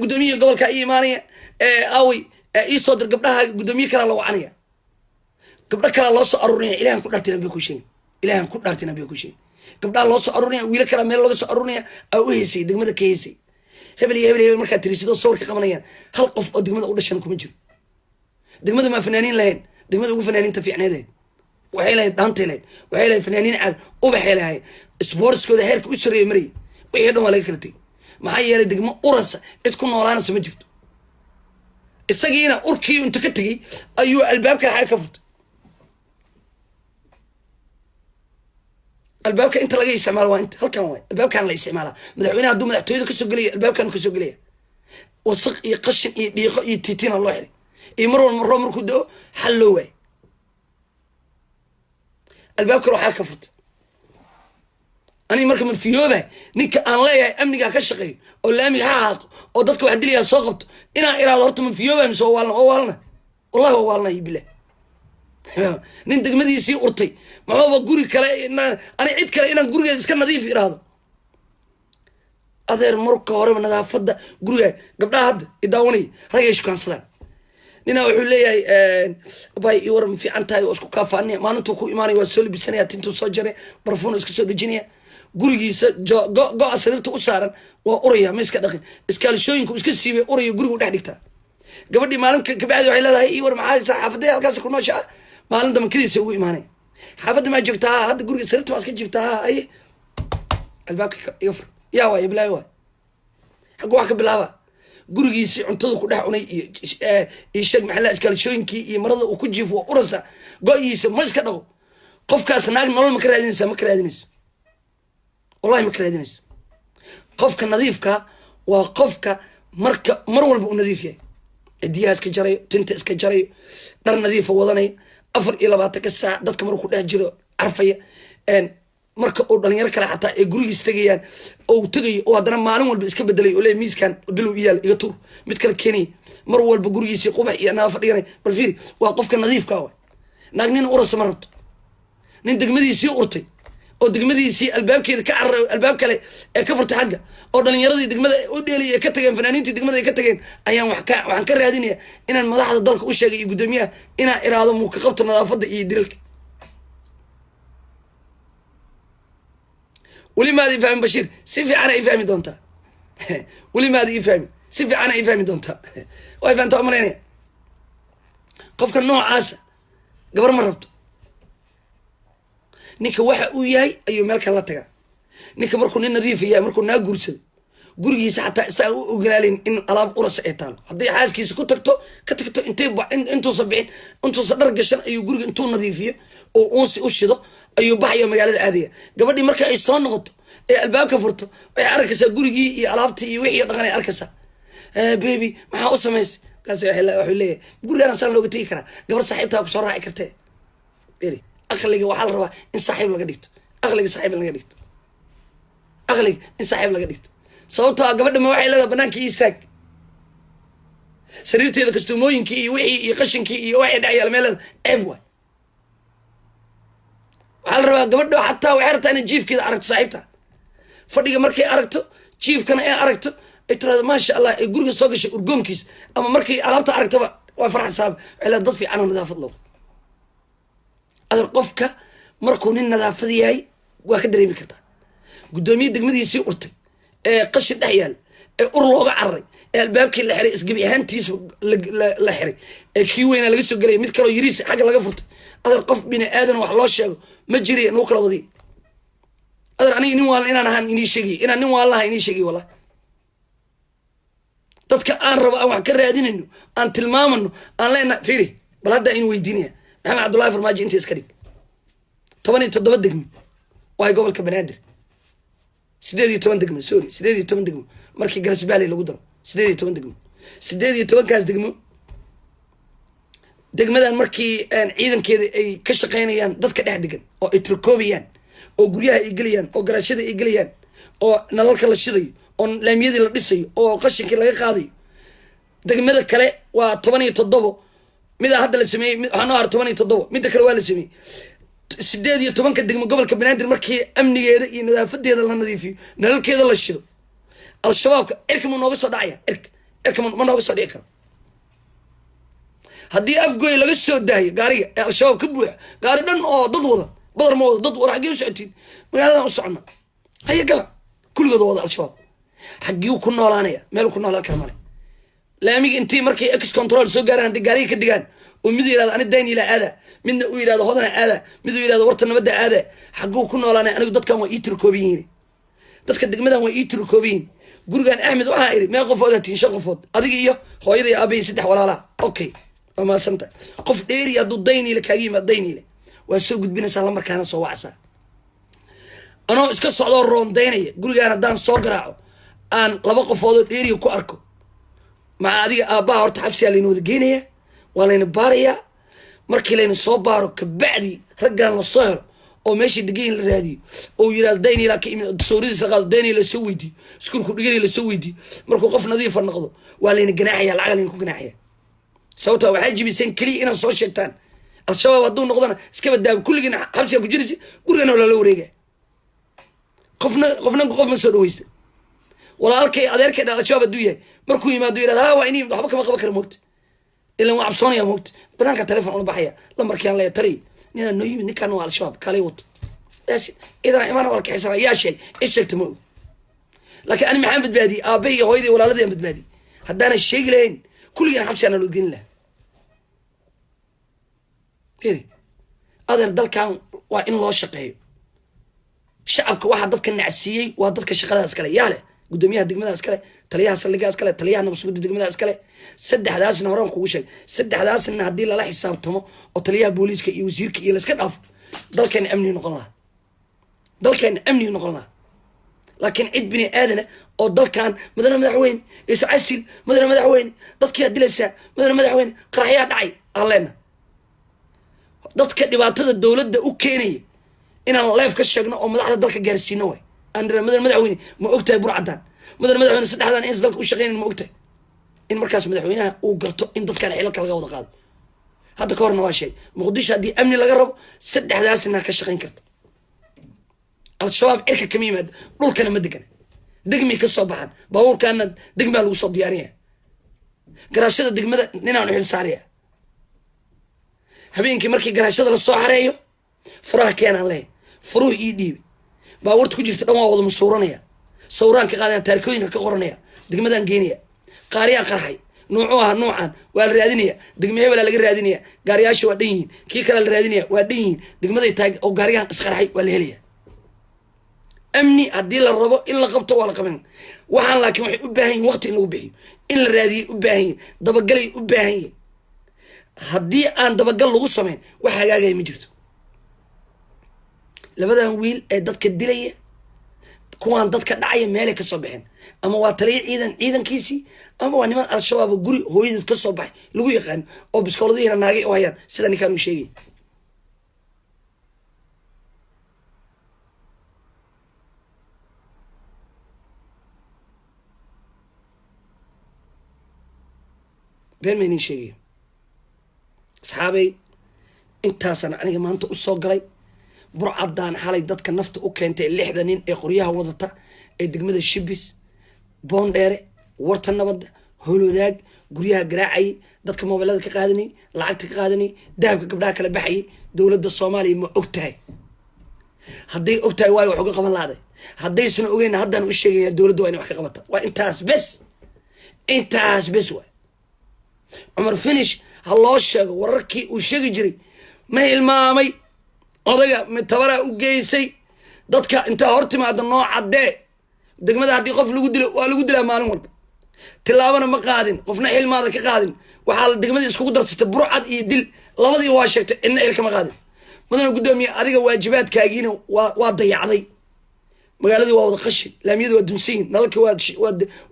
guddoomiye gobolka ii imaanaya awey ii soo dir gabdhaha guddoomiye kalaa la wacanaya gabdho kalaa loo soo aruurinaya ilahan ku dhaartina bay ku sheegin ilahan ku dhaartina bay ku sheegin gabdhaha loo soo aruurinaya wiilo kalaa meel looga soo aruurinaya aa u heysay degmada ka heysay hebel iyo hebel markaa tirisidoo sawirka qabanayaan hal qof oo degmada u dhashan kuma jiro degmada maa fanaaniin lahayn degmada ugu fanaaniinta fiicneedahayd waxay lahayd dhaantay lahayd waxay lahayd fanaaniin caad ubaxay lahayd sportskooda heerka u sareeya marayay wixii dhan waa laga kala tegay maxaa yeelay degmo urasa cid ku noolaanaysa ma jirto isagiina urkii inta ka tegey ayuu albaabka xaga ka furtay albaabka inta laga isticmaalo waa inta halkan waay albaabkan la isticmaalaa madaxweynaha hadduu madaxtooyada kasoo gelaya albaabkan kasoo gelaya wasaq iyo qashin iyo dhiiqo iyo tiitina loo xiray iyo mar walba roob markuu dao xal loo waay albaabka waxaa ka furtay aniga marka ma fiyooba ninka aan leeyahay amnigaa ka shaqeeyo oo laamiga ha haaqo oo dadka wax dilayaa soo qabto inaan iraado horta ma fiyooba mise waa waalna wallahi waa waalna bilah nin degmadiisii urtay maxuuba guri kale ani cid kale inaan gurigeeda iska nadiif iraado adeer marka horeba nadaafadda guriga gabdhaha hadda idaawanaya ragay shukaansadaan ninaa wuxuu leeyahay bay i war ma fiican tahay oo isku kaafaanaya maalintuu ku imaanaya waa soo libisanaya tintuu soo jaray barfuun iska soo dhejinaya gurigiisa go-a sariirta u saaran waa uraya ma iska dhaqin iskaalishooyinku iska siibay uraya gurigu dhex dhigtaa gabadhii maalin kabacdi waxay leedahay i war maxaa haysaa xaafadee halkaas ku noosha ah maalin damankadiisa ugu imaanaya xaafadda maa joogtaa hadda guriga sariirta maa iska jiftaa aye albaabka iga fur yaa waay bilaahi waay xaggu wax ka bilaaba gurigiisii cuntada ku dhex cunay iyo sheeg maxalla iskaalishooyinkii iyo marada uu ku jiifo waa urasa go-yiisa ma iska dhaqo qofkaas naag nolol ma ka raadinaysaa ma ka raadinayso wallahi ma ka raadinayso qofka nadiifka waa qofka marka mar walba uu nadiif yahay cidiyaha iska jarayo tinta iska jarayo dhar nadiifa wadanaya 24 saac dadka markuu dhex jiro carfaya marka uu dhalinyaro kale xataa ay gurigiis tagayaan oo tagayo oo haddana maalin walba iska bedelay oo leey miiskan bilow iyaal iga tur mid kale keenay mar walba gurigiisii qubax iyo nadaafad dhiganay bal fiiri waa qofka nadiifka ah naag nin urasa ma rabto nin degmadiisii urtay oo degmadiisii albaabkeeda ka carray albaab kale ee ka furtay xagga oo dhalinyaradii degmada u dheeliyay ka tageen fanaaniintii degmada ay ka tageen ayaan waxaan ka raadinaya inaan madaxda dalka u sheegay iyo guddoomiyaha inaan iraado muu ka qabto nadaafadda iyo dilalka weli maada ifahmi bashiir si fiicana ifahmi doontaa weli maada ifahmi si fiicana ifahmi doontaa way fahantaa u malaynaya qofka noocaasa gabar ma rabto ninka waxa uu yahay ayuu meel kale la tagaa ninka markuu nin nadiifa yahay markuu naa guursado gurigiisa xataa isaga u ogolaaleyn in alaab uras ay taalo hadday xaaskiisa ku tagto ka tagto intuusa bixin intuusa dhar gashan ayuu guriga intuu nadiifiyo oo uunsi u shido ayuu baxaya magaalada aadaya gabadhii marka ay soo noqoto ee albaabka furto waxay arkaysaa gurigii iyo alaabtii iyo wixii dhaqan ay arkaysaa baby maxaa u samaysay kaas wuxuu leeyahay gurigaan saan looga tegi karaa gabar saaxiibtaa ku soo raaci kartee aqliga waxaa la rabaa in saaxiib laga dhigto aqliga saaxiib laga dhigto aqliga in saaxiib laga dhigto sababtoo ah gabadha ma waxay leedahay banaankii istaag sariirteeda kastuumooyinkii iyo wixii iyo qashinkii iyo waxay dhacyaal meelada ceeb waay waxaa la rabaa gabadha xataa waxay rabtaa inay jiifkeeda aragto saaxiibta fadhiga markay aragto jiifkana ay aragto ay tiraado maasha allah ay guriga soo gashay urgoonkiis ama markay alaabta aragtaba waa farxaysaaba waxay leedahay dad fiican oo nadaafad low adar qofka markuu nin nadaafad yahay waa ka dareemi kartaa guddoomiye degmadiisii urtay ee qashin dhex yaal ee ur looga cararay ee albaabkii la xiray isgebi ahaantiisa la xiray ee kii weynaa laga soo gelaya mid kaloo yiriis xagga laga furtay adar qof bini aadan wax loo sheego ma jiriy nuu kala wadiy adar aniga nin waalan inaan ahaan inii sheegiy inaan nin waalan lahaa inii sheegiy wallahi dadka aan rabo aan wax ka raadinayno aan tilmaamano aan leenahay fiiri bal hadda in weydiinaya maxamed cabdullaahi farmaajo inta iska dhig 17 degmo waa gobolka banaadir 18 degmo sorry 18 degmo markii galasbaale lagu daro 18 degmo 18 kaas degmo degmadan markii ciidankeeda ay ka shaqeynayaan dadka dhex degan oo ay turkoobiyaan oo guryaha ay geliyaan oo garaashada ay geliyaan oo nalalka la shidayo oo laamiyadii la dhisayo oo qashinkii laga qaadayo degmada kale waa 17 mid hadda la sameeyay waxaan oo 17 mid kale waa la sameeyay 18 degmo gobolka banaadir markii amnigeeda iyo nadaafadeeda la nadiifiyo nalalkeeda la shido al-shabaabka cirka ma nooga soo dhacaya cirka ma nooga soo dhici karo haddii afgooy laga soo daayo gaariga ee al-shabaab ka buuxa gaari dhan oo dad wada badar ma wada dad war xaggee u socotiin magaaladan u socona haya gala kulligood wada al-shabaab xaggii ku noolaanaya meel ku noolaan kara male laamiga intii markay ex control soo gaaraan haddii gaariga ka digaan oo mid yidhahdo ani dayn ila aada midna uu yidhahdo hodana aada mid uu yidhahdo warta nabadda aada xagguu ku noolaanaya anigu dadkan waa ii tirkooban yihiin dadka degmadan waa ii tirkooban yihiin gurigan axmed waxaa iri mee qofood hatiin 5 qofood adiga iyo hooyada iyo aabbahay 3 walaalaa okay waa maasanta qof dheeri hadduu dayniile kaaga yimaad dayniile waa soo gudbinaysaa lamarkaana soo wacsaa anoo iska socdoo roondaynaya gurigaan haddaan soo garaaco aan 2 qofoodoo dheeriga ku arko maca adiga aabbaha horta xabsiyaa layna wada geynayaa waa layna baarayaa markii layna soo baaro kabacdi raggaan la soo helo oo meeshii degayn la raadiyo oo yidhahdo daynila ka imid sooridiis la qaado daynila la soo weydiiyo iskuulku dhigani la soo weydiiyo markuu qof nadiifa noqdo waa layna ganaaxaya lacag layna ku ganaaxaya sababta waxay jibiseen kaliya inaad soo sheegtaan al-shabaab hadduu noqdana iska badaabi kulligiina xabsiga ku jiraysa gurigana lala wareegaya qofna qof ma soo dhaweysta walaalkay adeerkay dhan al-shabaab hadduu yahay markuu yimaado yidhahdo ha waa inii waxba kama qaban kara moogta ilan waa cabsoonaya moogta banaanka telefon ula baxaya lamarkiaan leeya taliy ninaan noo yimid ninkaan waa al-shabaab kaalay wato idana imaana waa alkaxisana yaa sheeg sheegta ma og laakiin ani maxaan badbaadiyey aabbahay iyo hooyadii walaaladii aan badbaadiyey haddaanan sheegi lahayn kulligiina xabsigaana loo gelin laha adeer dalkan waa in loo shaqeeyo shacabka waxaa dadka nacsiiyey waa dadka shaqadaas kale yaa leh guddoomiyaha degmadaas kale taliyaha saldhigaas kale taliyaha nabadsuguda degmadaas kale 3daasna horaan kugu sheeg 3daasna haddii lala xisaabtamo oo taliyaha booliiska iyo wasiirka iyo layska dhaafo dalkeena amni noqon lahaa dalkeena amni noqon lahaa laakiin cid bini aadana oo dalkan madana madaxweyne isu casil madana madaxweyne dadkii dilaysaa madana madaxweyne qaraxyaa dhacay alleena dadka dhibaatada dowladda u keenaya inaan leef ka sheegno oo madaxda dalka gaarsiino way andra madana madaxweyne ma ogtahay burcadaan madana madaxweyne 3dan in dalka u shaqeynayaan ma ogtahay in markaas madaxweynaha uu garto in dadkan xilalka laga wada qaado hadda ka horna waa shay muqdisho haddii amni laga rabo 3daasna ka shaqeyn karta al-shabaab cirka kama yimaado dhulkana ma degana degmay ka soo baxaan baabuurkaana degmaa lagu soo diyaariya garaashada degmada ninaan u xil saaraya habeenkii markii garaashada lasoo xareeyo furaha keenaan lehay furuhu ii dhiibi baabuurta ku jirta dhan waa wada masuuranaya sawiraan ka qaadaya taarikooyinka ka qoranaya degmadaan geenaya qaariyaa qarxay nuucu aha nuucan waa la raadinaya degme hebelaa laga raadinaya gaariyaasha waa dhan yihiin kii kale la raadinaya waa dhan yihiin degmaday taag oo gaariyahan isqarxay waa la helaya amni haddii la rabo in la qabto waa la qaban waxaan laakiin waxay u baahan yihin waqti in lagu bixiyo in la raadiyay u baahan yihin dabagalay u baahan yihin haddii aan dabagal lagu samayn wax hagaagaya ma jirto labadan wiil ee dadka dilaya kuwaan dadka dhacaya meelay ka soo baxeen ama waa taliya ciidankiisii ama waa niman al-shabaab guri hooyadeed ka soo baxay lagu yaqaano oo biskooladihiina naagay u hayaan sida ninkaan uu sheegay been ma inin sheegayo asxaabay intaasana aniga maanta u soo galay burcaddaan xalay dadka nafta u keentay 6 nin ee qoryaha wadata ee degmada shibis boondheere warta nabadda howlwadaag guryaha garaacayay dadka mobilada ka qaadanay lacagta ka qaadanay dahabka gabdhaha kala baxayay dowladda soomaaliya ma og tahay hadday og tahay waayo wax uga qaban laaday haddaysan ogeyn haddaan u sheegaya dowladda waa inay wax ka qabata waa intaas bes waay cumar finish ha loo sheego wararkii uu sheegi jiray ma hilmaamay odayga tabaraa u geysay dadka intaa hor timaada noo caddee degmada haddii qof lagu dilo waa lagu dilaa maalin walba tilaabana ma qaadin qofna xilmaada ka qaadin waxaa degmadii iskugu darsatay burcad iyo dil labadii waa sheegtay cidna xilkama qaadin mudana guddoomiye adiga waajibaadkaagiina waa dayacday magaaladii waa wada qashin laamiyadu waa dunsiin nalalkii waa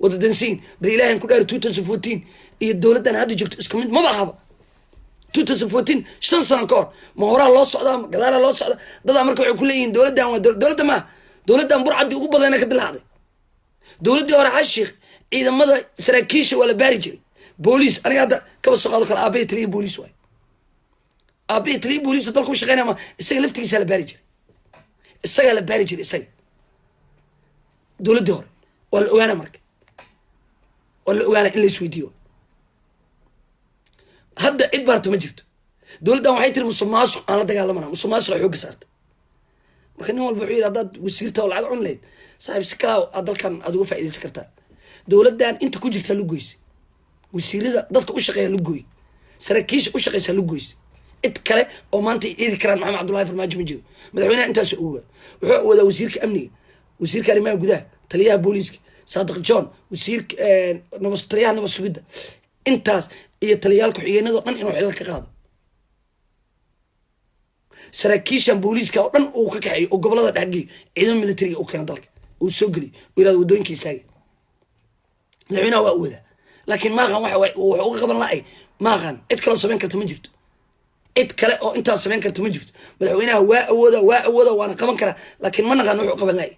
wada dansiin bal ilaahan ku dhaar 2014 iyo dowladdan hadda joogto isku mid maba ahaba 2014 5 sano ka hor ma horaa loo socdaa ma gadaalaa loo socda dadaa marka waxay ku leeyihiin dowladdan waa dowladda maaha dowladdan burcaddii ugu badana ka dilaacday dowladdii hore xashiikh ciidamada saraakiisha waa la baari jiray booliis aniga hadda kaba soo qaado kale aabbahay taliya booliis waay aabbahay taliya booliisa dalka u shaqeynaya ma isaga laftigiisa la baari jiray isagaa la baari jiray isaga dowladdii hore waa la ogaana marka waa la ogaana in la isweydiiyo hadda cid baarta ma jirto dowladdan waxay tiri musuqmaasuq aan la dagaalamana musuqmaasuqa xoogga saarta marka nin walba wuxuu yidhi haddaad wasiirta oo lacag cun lahayd saaxiib si kalaa aad dalkan aad uga faa'iidaysan kartaa dowladdan inta ku jirtaa lu goysa wasiirada dadka u shaqeeya lu gooy saraakiisha u shaqeysaa lu goysa cid kale oo maanta ay eedi karaan maxamed cabdullaahi farmaajo ma jiro madaxweynaha intaas wuxuu awoodaa wasiirka amniga wasiirka arrimaha gudaha taliyaha booliiska saadiq john wasiirka taliyaha nabad sugidda intaas iyo taliyaal ku-xigeenadoo dhan inuu xilal ka qaado saraakiishan booliiska oo dhan uu ka kaxeeyo oo gobolada dhexgeeyo ciidamo militariga uu keena dalka uu soo geliyo uu yirahdo waddooyinka istaagay madaxweynaha waa awoodaa laakiin maaqan wax uga qaban la-ay maaqan cid kaloo samayn karta ma jirto cid kale oo intaas samayn karta ma jirto madaxweynaha waa awooda waana qaban karaa laakiin ma naqaan wuxuu qaban la-ay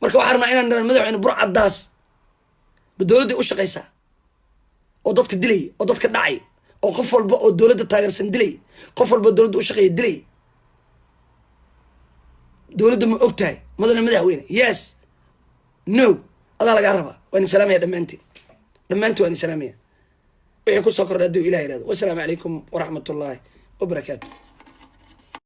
marka waxaa rabnaa inaan dharan madaxweyne burcaddaas ma dowladday u shaqaysaa oo dadka dilay oo dadka dhacay oo qof walba oo dowladda taageersan dilay qof walba oo dowladda u shaqeeya dilay dowladda ma og tahay mudane madaxweyne yes no adaa lagaa rabaa waan salaamaya dhammaantiin waan salaamaya wixii ku soo kordha hadduu ilaah yihahdo wasalaamu calaykum waraxmatullaahi wabarakaatu